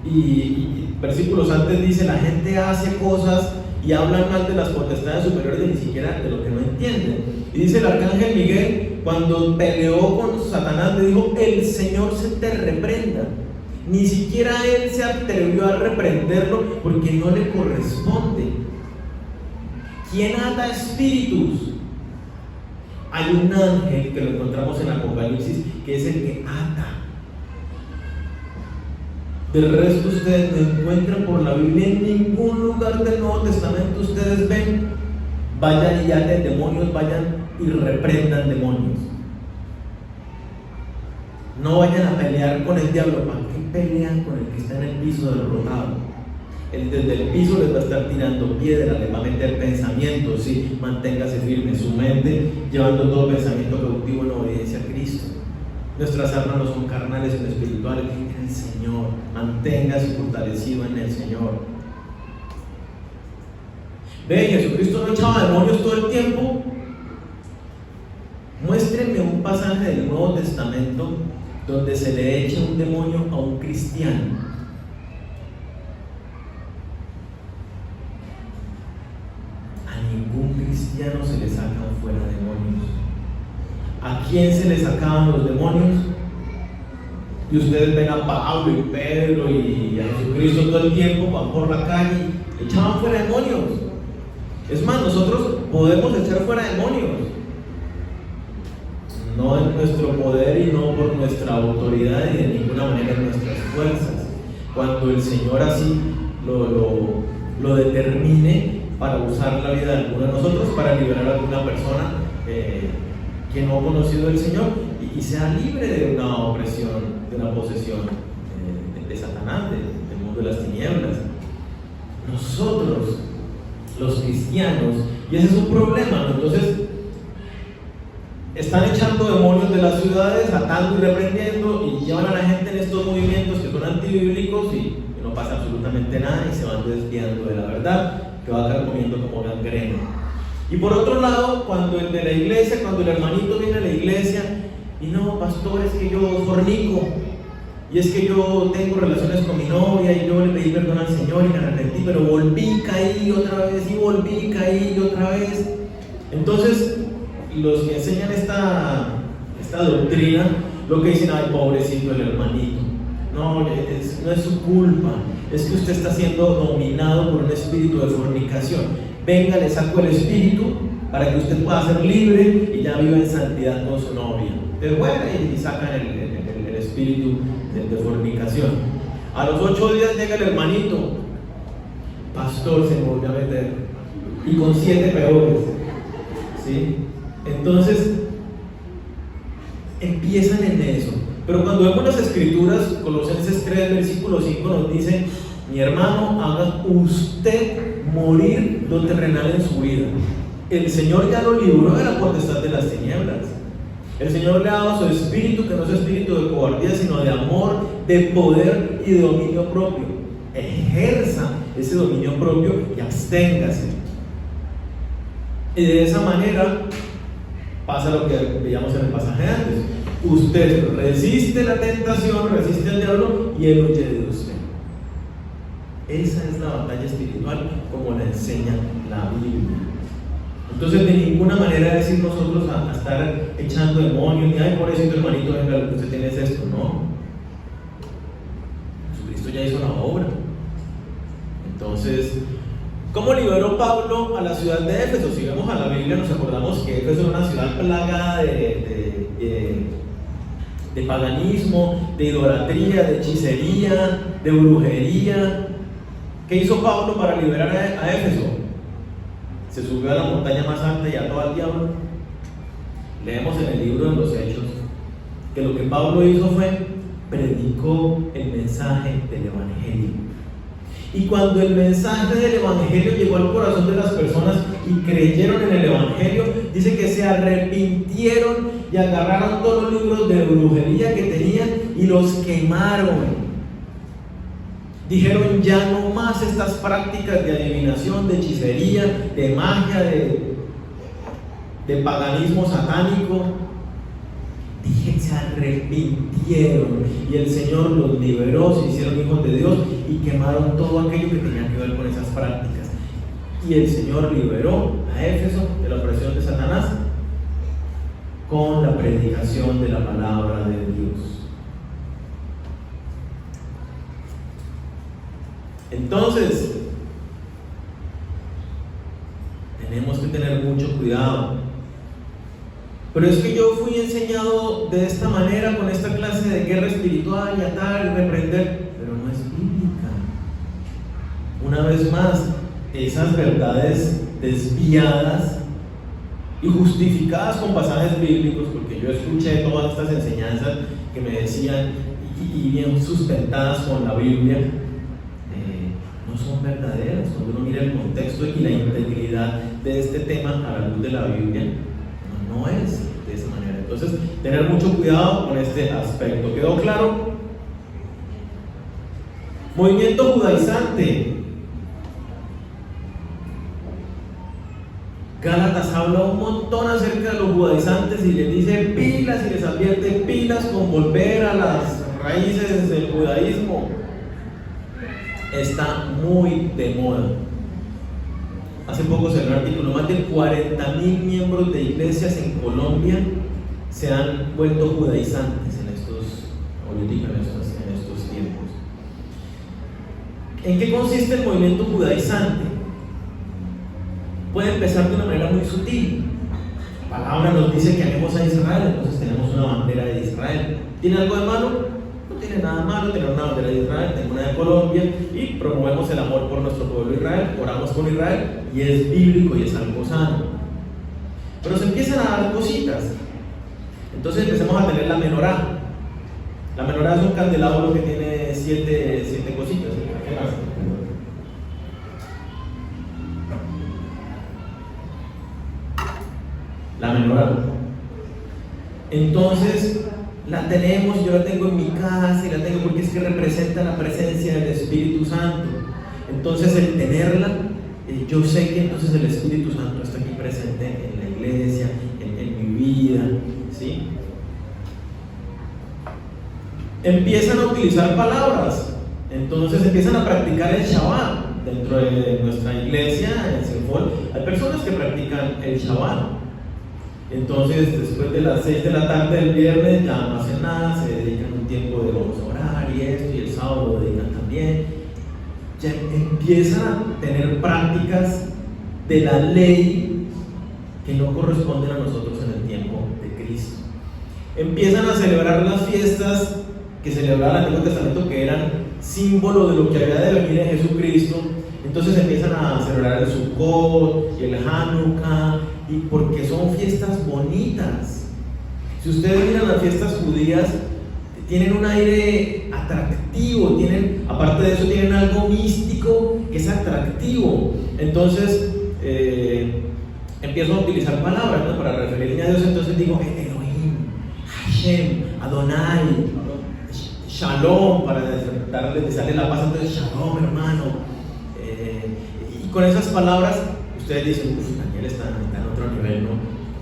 y versículos antes dice: la gente hace cosas y hablan mal de las potestades superiores y ni siquiera de lo que no entienden. Y dice el arcángel Miguel, cuando peleó con Satanás, le dijo: el Señor se te reprenda. Ni siquiera él se atrevió a reprenderlo porque no le corresponde. ¿Quién ata espíritus? Hay un ángel que lo encontramos en Apocalipsis, que es el que ata. Del resto ustedes no encuentran por la Biblia en ningún lugar del Nuevo Testamento. Ustedes ven: vayan y aten demonios, vayan y reprendan demonios. No vayan a pelear con el diablo. ¿Para qué pelean con el que está en el piso derrotado? Él desde el piso les va a estar tirando piedra, les va a meter pensamientos. Sí, manténgase firme su mente, llevando todo pensamiento cautivo en obediencia a Cristo. Nuestras armas no son carnales sino espirituales en el Señor. Manténgase fortalecido en el Señor. Ve, Jesucristo no echaba demonios todo el tiempo. Muéstrenme un pasaje del Nuevo Testamento donde se le eche un demonio a un cristiano. A ningún cristiano se le sacan fuera demonios. ¿A quién se le sacaban los demonios? Y ustedes ven a Pablo y Pedro y a Jesucristo todo el tiempo, van por la calle y echaban fuera demonios. Es más, nosotros podemos echar fuera demonios, no en nuestro poder y no por nuestra autoridad y de ninguna manera en nuestras fuerzas. Cuando el Señor así lo determine para usar la vida de alguno de nosotros, para liberar a alguna persona que no ha conocido al Señor y sea libre de una opresión, de una posesión de Satanás, del mundo de las tinieblas. Nosotros, los cristianos, y ese es un problema, ¿no? Entonces están echando demonios de las ciudades, atando y reprendiendo, y llevan a la gente en estos movimientos que son antibíblicos y no pasa absolutamente nada y se van desviando de la verdad, que va a estar comiendo como gangrena. Y por otro lado, cuando el de la iglesia, cuando el hermanito viene a la iglesia y no, pastor, es que yo fornico, y es que yo tengo relaciones con mi novia y yo le pedí perdón al Señor y me arrepentí, pero volví, caí otra vez y volví, caí otra vez. Entonces los que enseñan esta doctrina, lo que dicen, ay, pobrecito el hermanito, no es su culpa, es que usted está siendo dominado por un espíritu de fornicación. Venga, le saco el espíritu para que usted pueda ser libre y ya viva en santidad con su novia. Pero bueno, y sacan el espíritu de fornicación. A los 8 días llega el hermanito, pastor, se me volvió a meter, y con 7 peores, ¿sí? Entonces empiezan en eso. Pero cuando vemos las escrituras, Colosenses 3 versículo 5 nos dice: mi hermano, haga usted morir lo terrenal en su vida. El Señor ya lo libró de la potestad de las tinieblas. El Señor le ha dado su espíritu, que no es espíritu de cobardía, sino de amor, de poder y de dominio propio. Ejerza ese dominio propio y absténgase. Y de esa manera pasa lo que veíamos en el pasaje antes. Usted resiste la tentación, resiste al diablo y él huye de usted. Esa es la batalla espiritual como la enseña la Biblia. Entonces de ninguna manera decir nosotros a estar echando demonios, ni ay, pobrecito hermanito, venga, lo que usted tiene es esto, no. Jesucristo ya hizo la obra. Entonces, ¿cómo liberó Pablo a la ciudad de Éfeso? Si vemos a la Biblia nos acordamos que Éfeso era una ciudad plagada de paganismo, de idolatría, de hechicería, de brujería. ¿Qué hizo Pablo para liberar a Éfeso? Se subió a la montaña más alta y ató al diablo. Leemos en el libro de los Hechos que lo que Pablo hizo fue predicó el mensaje del Evangelio. Y cuando el mensaje del Evangelio llegó al corazón de las personas y creyeron en el Evangelio, dice que se arrepintieron y agarraron todos los libros de brujería que tenían y los quemaron. Dijeron: ya no más estas prácticas de adivinación, de hechicería, de magia, de paganismo satánico. Dije, se arrepintieron y el Señor los liberó, se hicieron hijos de Dios y quemaron todo aquello que tenía que ver con esas prácticas. Y el Señor liberó a Éfeso de la opresión de Satanás con la predicación de la palabra de Dios. Entonces, tenemos que tener mucho cuidado. Pero es que yo fui enseñado de esta manera, con esta clase de guerra espiritual y atar y reprender, pero no es bíblica. Una vez más, esas verdades desviadas y justificadas con pasajes bíblicos, porque yo escuché todas estas enseñanzas que me decían y bien sustentadas con la Biblia, no son verdaderas. Cuando uno mira el contexto y la integridad de este tema a la luz de la Biblia, no es de esa manera. Entonces tener mucho cuidado con este aspecto. ¿Quedó claro? Movimiento judaizante. Gálatas habla un montón acerca de los judaizantes y les dice pilas y les advierte pilas con volver a las raíces del judaísmo. Está muy de moda. Hace poco salió un artículo, más de 40.000 miembros de iglesias en Colombia se han vuelto judaizantes en estos tiempos. ¿En qué consiste el movimiento judaizante? Puede empezar de una manera muy sutil. La palabra nos dice que amemos a Israel, entonces tenemos una bandera de Israel. ¿Tiene algo de malo? No tiene nada malo tener una bandera de Israel, tengo una de Colombia y promovemos el amor por nuestro pueblo Israel, oramos con Israel y es bíblico y es algo sano. Pero se empiezan a dar cositas. Entonces empezamos a tener la menorá. La menorá es un candelabro que tiene siete cositas. ¿Qué más? La menorá. Entonces la tenemos, yo la tengo en mi casa y la tengo porque es que representa la presencia del Espíritu Santo. Entonces el tenerla, yo sé que entonces el Espíritu Santo está aquí presente en la iglesia, en mi vida, ¿sí? Empiezan a utilizar palabras, entonces empiezan a practicar el Shabbat. Dentro de nuestra iglesia, en Sinfol, hay personas que practican el Shabbat. Entonces, después de las 6 de la tarde del viernes ya no hacen nada, se dedican un tiempo de vamos a orar y esto, y el sábado lo dedican también. Ya empiezan a tener prácticas de la ley que no corresponden a nosotros en el tiempo de Cristo. Empiezan a celebrar las fiestas que celebraba el Antiguo Testamento, que eran símbolo de lo que había de venir en Jesucristo. Entonces empiezan a celebrar el Sukkot y el Hanukkah, y porque son fiestas bonitas. Si ustedes miran las fiestas judías, tienen un aire atractivo, aparte de eso tienen algo místico que es atractivo. Entonces empiezo a utilizar palabras, ¿no?, para referirme a Dios. Entonces digo Elohim, Hashem, Adonai, Shalom, para darle la paz. Entonces Shalom, hermano. Y con esas palabras ustedes dicen, Daniel está en otro nivel, ¿no?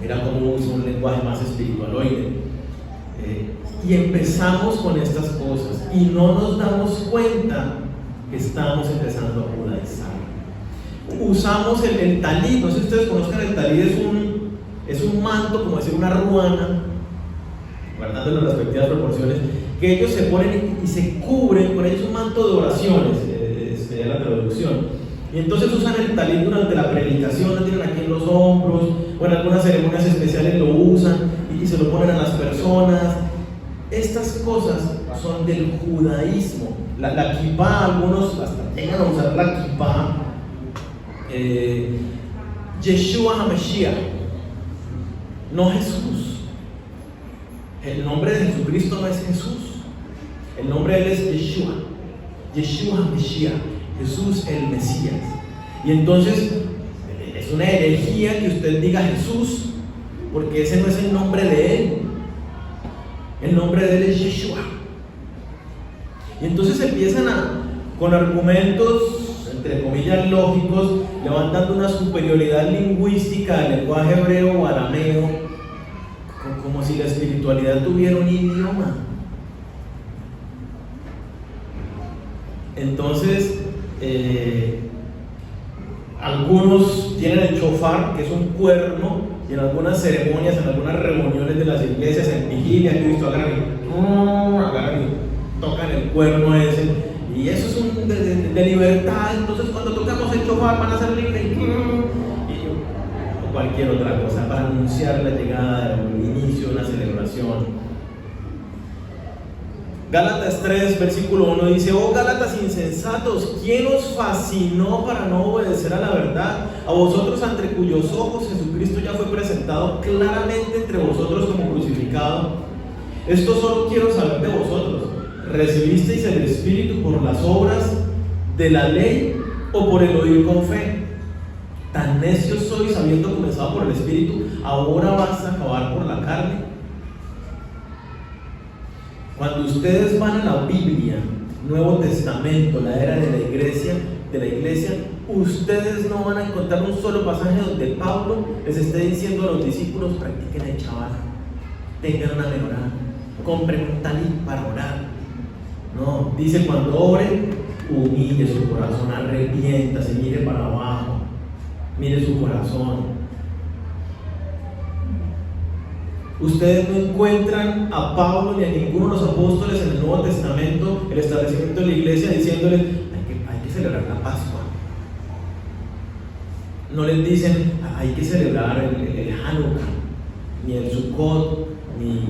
Mira cómo usa un lenguaje más espiritualoide. Y empezamos con estas cosas y no nos damos cuenta que estamos empezando a judaizar. Usamos el talí. No sé si ustedes conozcan el talí. Es un manto, como decir una ruana, guardando las respectivas proporciones, que ellos se ponen y se cubren con ellos. Un manto de oraciones, sería la traducción. Y entonces usan el talí durante la predicación, lo tienen aquí en los hombros, o en algunas ceremonias especiales lo usan y se lo ponen a las personas. Estas cosas son del judaísmo. La kippah, algunos hasta llegan a usar la kippah. Yeshua HaMashiach, no Jesús. El nombre de Jesucristo no es Jesús. El nombre de él es Yeshua. Yeshua HaMashiach, Jesús el Mesías. Y entonces es una herejía que usted diga Jesús, porque ese no es el nombre de él. El nombre de él es Yeshua. Y entonces empiezan con argumentos, entre comillas, lógicos, levantando una superioridad lingüística del lenguaje hebreo o arameo, como si la espiritualidad tuviera un idioma. Entonces, algunos tienen el shofar, que es un cuerno, y en algunas ceremonias, en algunas reuniones de las iglesias, en vigilia, he visto agarran y tocan el cuerno ese, y eso es un de libertad. Entonces cuando tocamos el shofar van a ser libres, o cualquier otra cosa, para anunciar la llegada, el inicio de una celebración. Gálatas 3, versículo 1 dice: oh Gálatas insensatos, ¿quién os fascinó para no obedecer a la verdad? A vosotros, ante cuyos ojos Jesucristo ya fue presentado claramente entre vosotros como crucificado. Esto solo quiero saber de vosotros: ¿recibisteis el Espíritu por las obras de la ley o por el oír con fe? Tan necios sois, habiendo comenzado por el Espíritu, ahora vas a acabar por la carne. Cuando ustedes van a la Biblia, Nuevo Testamento, la era de la iglesia, ustedes no van a encontrar un solo pasaje donde Pablo les esté diciendo a los discípulos: practiquen el Shabbat, tengan una menorá, compren un talit para orar. No, dice: cuando oren, humille su corazón, arrepiéntase, mire para abajo, mire su corazón. Ustedes no encuentran a Pablo ni a ninguno de los apóstoles en el Nuevo Testamento, el establecimiento de la iglesia, diciéndoles: hay que celebrar la Pascua. No les dicen: hay que celebrar el Hanukkah, ni el Sukkot, ni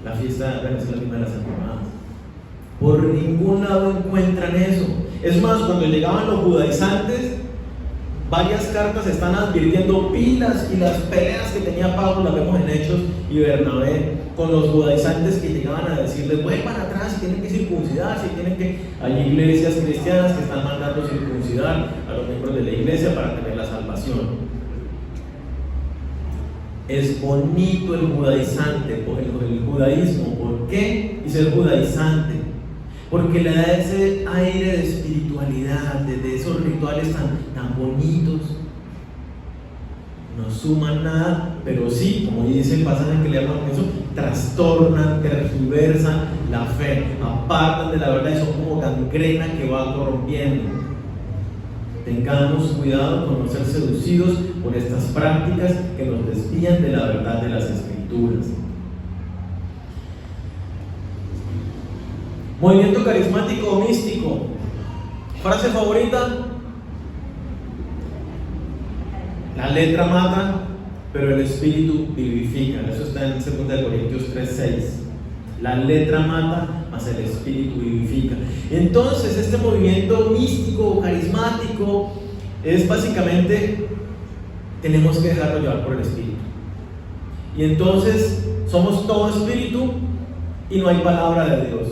la fiesta de la misma de las Semanas. Por ningún lado encuentran eso. Es más, cuando llegaban los judaizantes, varias cartas están advirtiendo pilas, y las peleas que tenía Pablo las vemos en Hechos y Bernabé con los judaizantes que llegaban a decirles: vuelvan atrás, si tienen que circuncidar, si tienen que... Hay iglesias cristianas que están mandando circuncidar a los miembros de la iglesia para tener la salvación. Es bonito el judaizante, el judaísmo. ¿Por qué? Y ser judaizante, porque le da ese aire de espiritualidad, de esos rituales tan bonitos. No suman nada, pero sí, como dice el pasaje que le hablan de eso, trastornan, tergiversan la fe, apartan de la verdad y son como gangrena que va corrompiendo. Tengamos cuidado con no ser seducidos por estas prácticas que nos desvían de la verdad de las Escrituras. Movimiento carismático o místico. Frase favorita: la letra mata, pero el espíritu vivifica. Eso está en 2 Corintios 3:6. La letra mata, mas el espíritu vivifica. Entonces, este movimiento místico o carismático es básicamente: tenemos que dejarnos llevar por el espíritu. Y entonces somos todo espíritu y no hay palabra de Dios.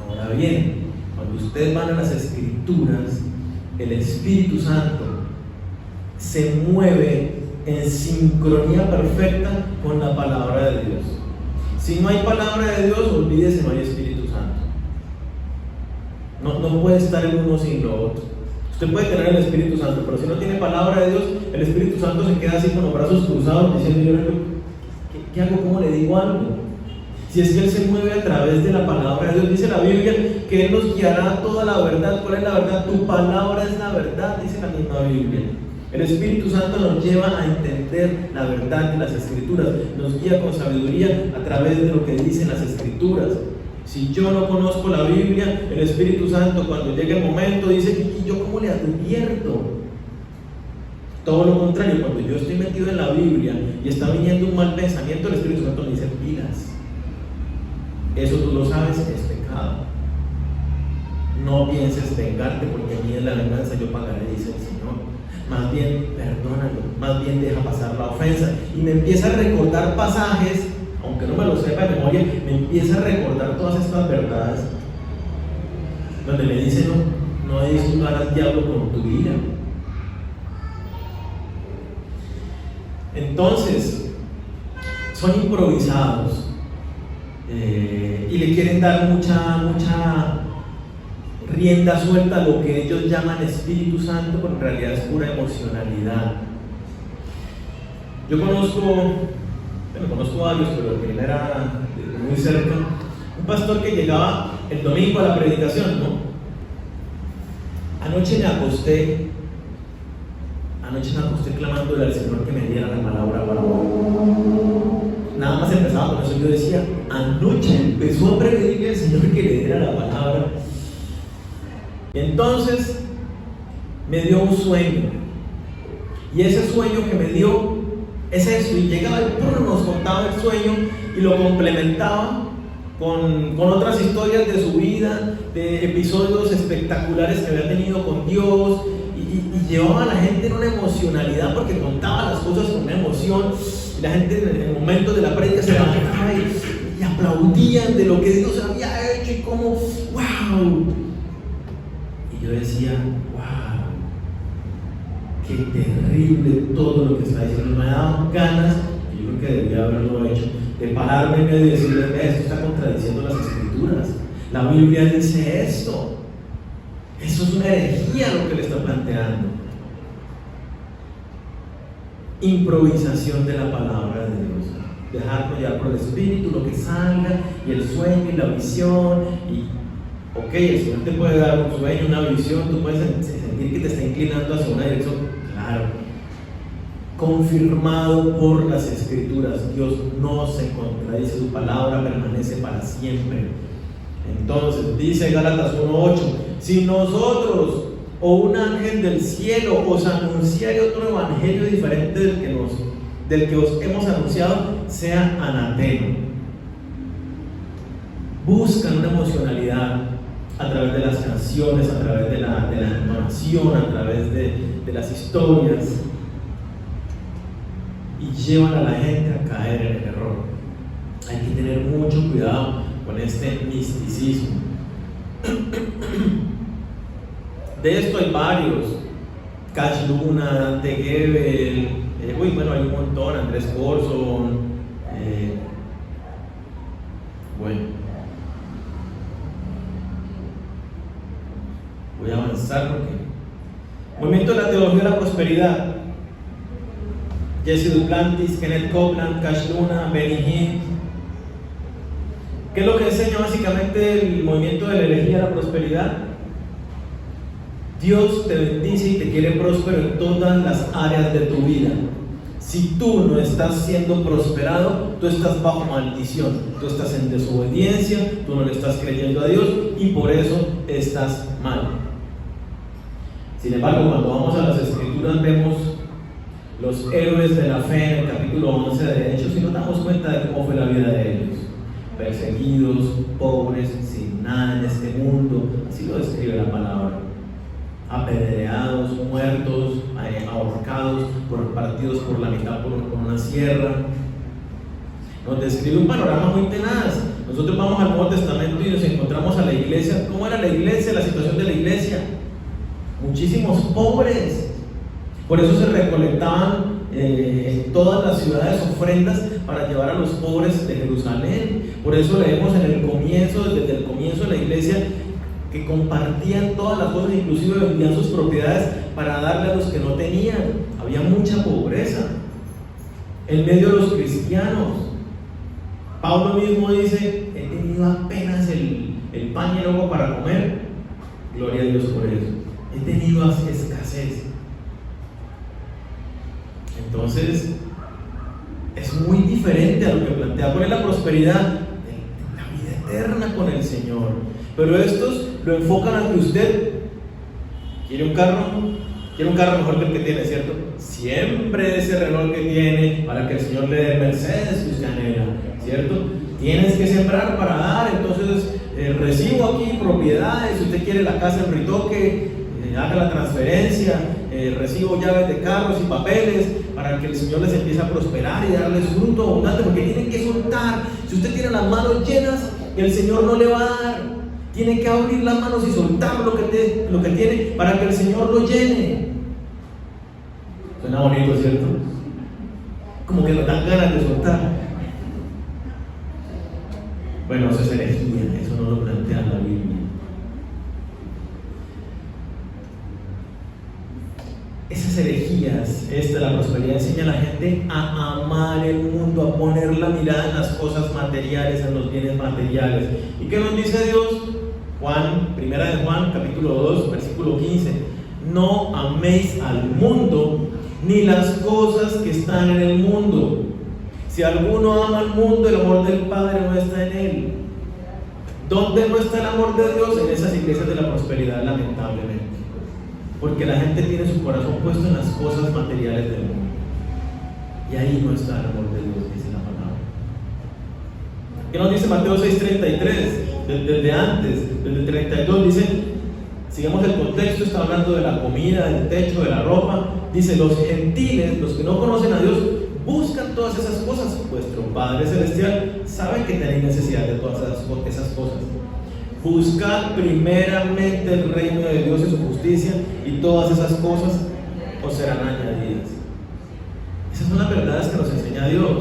Ahora bien, cuando ustedes van a las Escrituras, el Espíritu Santo se mueve en sincronía perfecta con la palabra de Dios. Si no hay palabra de Dios, olvídese, no hay Espíritu Santo. No puede estar el uno sin lo otro. Usted puede tener el Espíritu Santo, pero si no tiene palabra de Dios, el Espíritu Santo se queda así con los brazos cruzados diciendo: ¿qué hago? ¿Cómo le digo algo? Si es que Él se mueve a través de la palabra de Dios. Dice la Biblia que Él nos guiará a toda la verdad. ¿Cuál es la verdad? Tu palabra es la verdad, dice la misma Biblia. El Espíritu Santo nos lleva a entender la verdad de las Escrituras, nos guía con sabiduría a través de lo que dicen las Escrituras. Si yo no conozco la Biblia, el Espíritu Santo, cuando llega el momento, dice: ¿y yo cómo le advierto? Todo lo contrario, cuando yo estoy metido en la Biblia y está viniendo un mal pensamiento, el Espíritu Santo me dice: pilas, eso tú lo sabes, es pecado. No pienses vengarte, porque a mí es la venganza, yo pagaré, dice el Señor. Más bien perdónalo, más bien deja pasar la ofensa. Y me empieza a recordar pasajes, aunque no me lo sepa de memoria, me empieza a recordar todas estas verdades, donde me dice: no disfrutar al diablo con tu ira. Entonces, son improvisados, y le quieren dar mucha rienda suelta a lo que ellos llaman Espíritu Santo, pero en realidad es pura emocionalidad. Yo conozco varios, pero el primero era muy cerca, un pastor que llegaba el domingo a la predicación, ¿no? Anoche me acosté clamándole al Señor que me diera la palabra para hoy. Nada más empezaba con eso. Yo decía: anoche empezó a pedirle al Señor que le diera la palabra. Y entonces me dio un sueño, y ese sueño que me dio es eso. Y llegaba el puro, nos contaba el sueño y lo complementaba con otras historias de su vida, de episodios espectaculares que había tenido con Dios, y llevaba a la gente en una emocionalidad, porque contaba las cosas con una emoción, y la gente en el momento de la prédica se levantaba y aplaudían de lo que Dios había hecho, y como ¡wow! Y yo decía: ¡wow! ¡Qué terrible todo lo que está diciendo! Me daban ganas, y yo creo que debía haberlo hecho, de pararme en medio y decirles: esto está contradiciendo las Escrituras, la Biblia dice esto. Eso es una herejía lo que le está planteando. Improvisación de la palabra de Dios, dejarnos llevar por el Espíritu, lo que salga, y el sueño y la visión. Y ok, el Señor te puede dar un sueño, una visión, tú puedes sentir que te está inclinando hacia una dirección, claro, confirmado por las Escrituras. Dios no se contradice, su palabra permanece para siempre. Entonces dice Gálatas 1:8: si nosotros o un ángel del cielo os anunciare otro evangelio diferente del que os hemos anunciado, sea anatema. Buscan una emocionalidad a través de las canciones, a través de la animación, a través de las historias, y llevan a la gente a caer en el error. Hay que tener mucho cuidado con este misticismo. De esto hay varios: Cash Luna, Dante Gebel, bueno, hay un montón, Andrés Corson, bueno, voy a avanzar porque movimiento de la teología de la prosperidad: Jesse Duplantis, Kenneth Copeland, Cash Luna, Benny Hinn. ¿Qué es lo que enseña básicamente el movimiento de la herejía de la prosperidad? Dios te bendice y te quiere próspero en todas las áreas de tu vida. Si tú no estás siendo prosperado, tú estás bajo maldición, tú estás en desobediencia, tú no le estás creyendo a Dios y por eso estás mal. Sin embargo, cuando vamos a las Escrituras vemos los héroes de la fe en el capítulo 11 de Hechos y nos damos cuenta de cómo fue la vida de ellos: perseguidos, pobres, sin nada en este mundo, así lo describe la palabra, apedreados, muertos, ahorcados, partidos por la mitad por una sierra. Nos describe un panorama muy tenaz. Nosotros vamos al Nuevo Testamento y nos encontramos a la iglesia. ¿Cómo era la iglesia? La situación de la iglesia: muchísimos pobres. Por eso se recolectaban en todas las ciudades ofrendas para llevar a los pobres de Jerusalén. Por eso leemos en el comienzo, desde el comienzo de la iglesia, que compartían todas las cosas, inclusive vendían sus propiedades para darle a los que no tenían. Había mucha pobreza en medio de los cristianos. Pablo mismo dice: he tenido apenas el pan y el agua para comer. Gloria a Dios por eso. He tenido escasez. Entonces es muy diferente a lo que plantea poner la prosperidad, la vida eterna con el Señor. Pero estos lo enfocan a que usted quiere un carro mejor que el que tiene, ¿cierto? Siempre ese reloj que tiene para que el Señor le dé Mercedes que usted anhela, ¿cierto? Tienes que sembrar para dar, entonces recibo aquí propiedades, si usted quiere la casa en retoque, haga la transferencia, recibo llaves de carros y papeles para que el Señor les empiece a prosperar y darles fruto abundante, porque tienen que soltar. Si usted tiene las manos llenas, el Señor no le va a dar. Tiene que abrir las manos y soltar lo que tiene para que el Señor lo llene. Suena bonito, ¿cierto? Como que nos dan ganas de soltar. Bueno, eso es herejía, eso no lo plantea la Biblia. Esas herejías, la prosperidad, enseña a la gente a amar el mundo, a poner la mirada en las cosas materiales, en los bienes materiales. ¿Y qué nos dice Dios? Primera de Juan, capítulo 2, versículo 15: no améis al mundo ni las cosas que están en el mundo. Si alguno ama al mundo, el amor del Padre no está en él. ¿Dónde no está el amor de Dios? En esas iglesias de la prosperidad, lamentablemente. Porque la gente tiene su corazón puesto en las cosas materiales del mundo. Y ahí no está el amor de Dios, dice la palabra. ¿Qué nos dice Mateo 6:33? Desde antes, desde el 32, dice, sigamos el contexto, está hablando de la comida, del techo, de la ropa. Dice: los gentiles, los que no conocen a Dios, buscan todas esas cosas. Vuestro Padre Celestial sabe que tenéis necesidad de todas esas cosas. Buscad primeramente el reino de Dios y su justicia, y todas esas cosas os serán añadidas. Esas son las verdades que nos enseña Dios.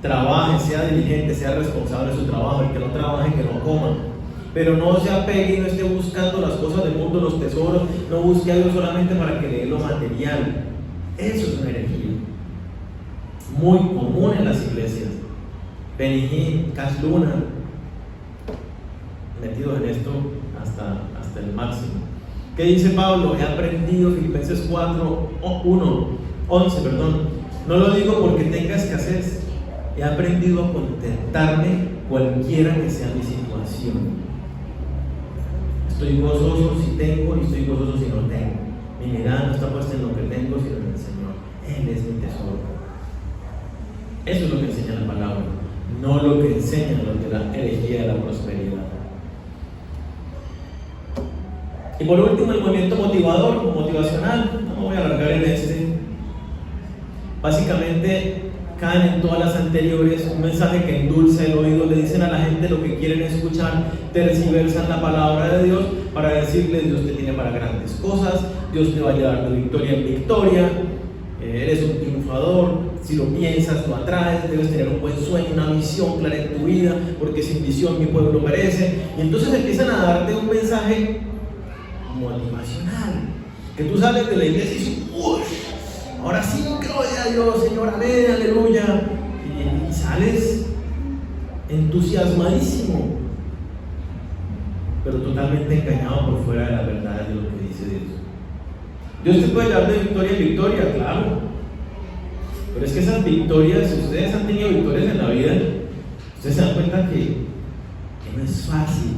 trabaje, sea diligente, sea responsable de su trabajo. El que no trabaje, que no coma. Pero no se apegue y no esté buscando las cosas del mundo, los tesoros. No busque a Dios solamente para que le dé lo material. Eso es una herejía muy común en las iglesias. Benny Hinn, Cash Luna, metidos en esto hasta el máximo. ¿Qué dice Pablo? He aprendido, Filipenses 11, no lo digo porque tenga escasez, he aprendido a contentarme cualquiera que sea mi situación. Estoy gozoso si tengo y estoy gozoso si no tengo. Mi mirada no está puesta en lo que tengo, sino en el Señor. Él es mi tesoro. Eso es lo que enseña la palabra, no lo que enseñan los de la herejía de la prosperidad. Y por último, el movimiento motivador o motivacional. No me voy a alargar en este. Básicamente caen en todas las anteriores, un mensaje que endulza el oído, le dicen a la gente lo que quieren escuchar, tergiversan la palabra de Dios para decirles: Dios te tiene para grandes cosas, Dios te va a llevar de victoria en victoria, eres un triunfador, si lo piensas lo atraes, debes tener un buen sueño, una visión clara en tu vida, porque sin visión mi pueblo perece. Y entonces empiezan a darte un mensaje motivacional, que tú sales de la iglesia y dices: ¡uy! Ahora sí, gloria a Dios, Señor, amén, aleluya. Y sales entusiasmadísimo, pero totalmente engañado por fuera de la verdad de lo que dice Dios. Dios te puede llevar de victoria en victoria, claro. Pero es que esas victorias, si ustedes han tenido victorias en la vida, ustedes se dan cuenta que no es fácil,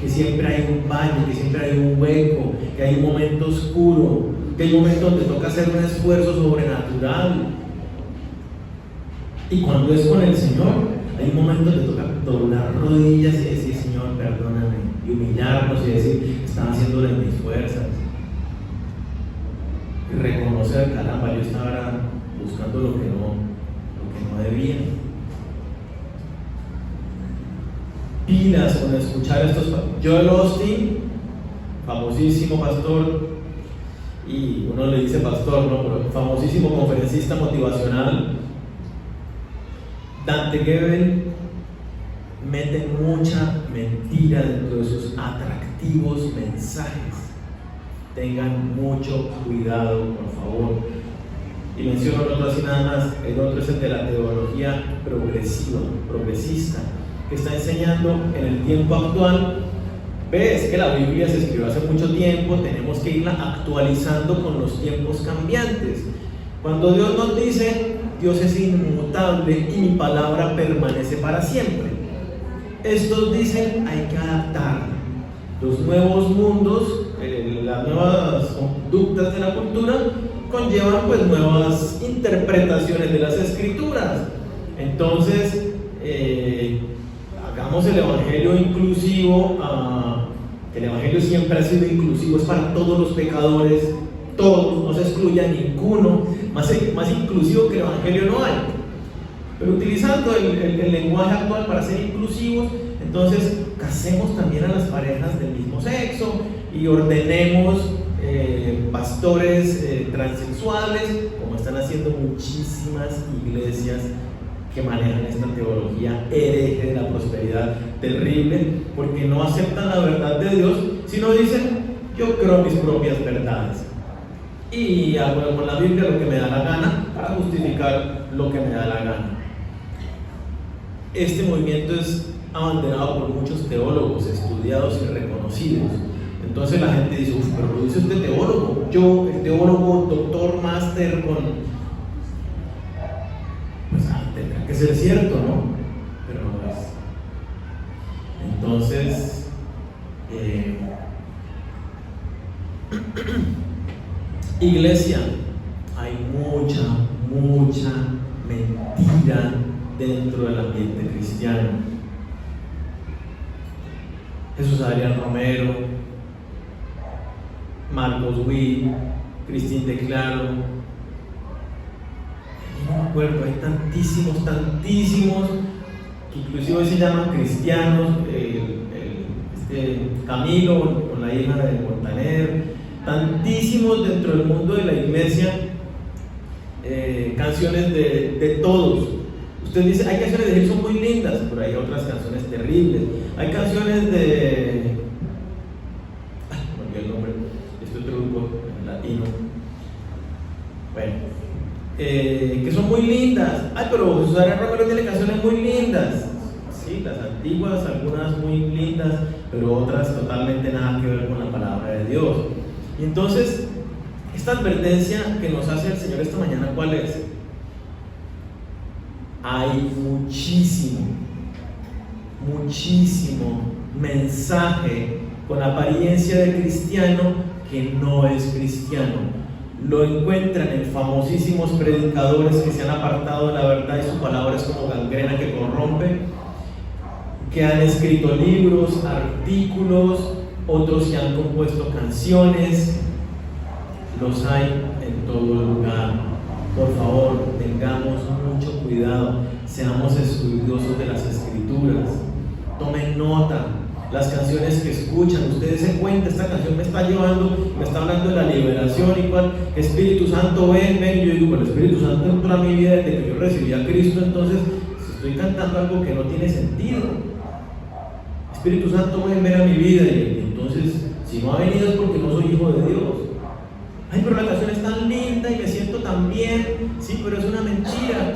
que siempre hay un valle, que siempre hay un hueco, que hay un momento oscuro, que hay momentos donde toca hacer un esfuerzo sobrenatural. Y cuando es con el Señor, hay un momento donde toca doblar rodillas y decir: Señor, perdóname, y humillarnos y decir: estaba haciendo de mis fuerzas. Y reconocer: caramba, yo estaba buscando lo que no debía. Pilas con escuchar estos. Joel Osteen, famosísimo pastor, y uno le dice pastor, ¿no? Pero famosísimo conferencista motivacional. Dante Gebel mete mucha mentira dentro de sus atractivos mensajes. Tengan mucho cuidado, por favor. Y menciono el otro así nada más. El otro es el de la teología progresista, que está enseñando en el tiempo actual. Ves que la Biblia se escribió hace mucho tiempo, tenemos que irla actualizando con los tiempos cambiantes. Cuando Dios nos dice: Dios es inmutable y mi palabra permanece para siempre, estos dicen: hay que adaptarla. Los nuevos mundos, las nuevas conductas de la cultura conllevan pues nuevas interpretaciones de las escrituras. Entonces hagamos el evangelio inclusivo. El evangelio siempre ha sido inclusivo, es para todos los pecadores, todos, no se excluye a ninguno. Más inclusivo que el evangelio no hay. Pero utilizando el lenguaje actual para ser inclusivos, entonces casemos también a las parejas del mismo sexo y ordenemos pastores transexuales, como están haciendo muchísimas iglesias que manejan esta teología hereje de la prosperidad, terrible, porque no aceptan la verdad de Dios, sino dicen: yo creo mis propias verdades y hago con la Biblia lo que me da la gana para justificar lo que me da la gana. Este movimiento es abanderado por muchos teólogos estudiados y reconocidos. Entonces la gente dice: pero lo dice usted teólogo, yo, el teólogo, doctor, máster, pues tendrá que ser cierto, ¿no? Pero no es. Entonces, iglesia, hay mucha mentira dentro del ambiente cristiano. Jesús Adrián Romero, Marcos Witt, Cristín de Claro, no me acuerdo, hay tantísimos, que inclusive hoy se llaman cristianos. Camilo con la hija de Montaner, tantísimos dentro del mundo de la iglesia, canciones de todos. Usted dice, hay canciones de Gilson muy lindas, pero hay otras canciones terribles. Hay canciones de... no me olvidé el nombre, este otro grupo latino. Bueno, que son muy lindas. Ay, pero Jesús Adrián Romero tiene canciones muy lindas. Sí, las antiguas, algunas muy lindas, pero otras totalmente nada que ver con la palabra de Dios. Y entonces, esta advertencia que nos hace el Señor esta mañana, ¿cuál es? Hay muchísimo mensaje con apariencia de cristiano que no es cristiano. Lo encuentran en famosísimos predicadores que se han apartado de la verdad y su palabra es como gangrena que corrompe, que han escrito libros, artículos, otros que han compuesto canciones. Los hay en todo lugar. Por favor, tengamos mucho cuidado, seamos estudiosos de las Escrituras, tomen nota. Las canciones que escuchan, ustedes se cuenta, esta canción me está llevando, me está hablando de la liberación y cuál, Espíritu Santo, ven, y yo digo, el Espíritu Santo entró a mi vida desde que yo recibí a Cristo, entonces estoy cantando algo que no tiene sentido. Espíritu Santo, ven a mi vida, y entonces, si no ha venido es porque no soy hijo de Dios. Ay, pero la canción es tan linda y me siento tan bien. Sí, pero es una mentira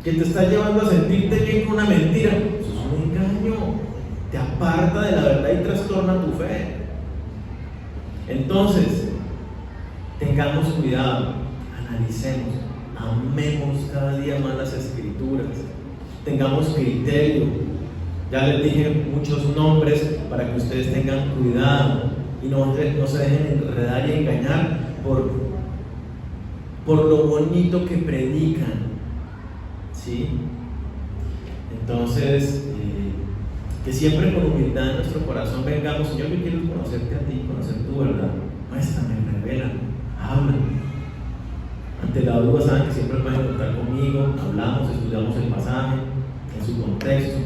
que te está llevando a sentirte bien con una mentira. Eso es un engaño, te aparta de la verdad y trastorna tu fe. Entonces, tengamos cuidado, analicemos, amemos cada día más las Escrituras, tengamos criterio. Ya les dije muchos nombres para que ustedes tengan cuidado y no se dejen enredar y engañar por lo bonito que predican, ¿sí? Entonces, que siempre con humildad en nuestro corazón vengamos, Señor, yo quiero conocerte a ti, conocer tu verdad. Muéstrame, revela, habla. Ante la duda, saben que siempre pueden contar conmigo, hablamos, estudiamos el pasaje en su contexto,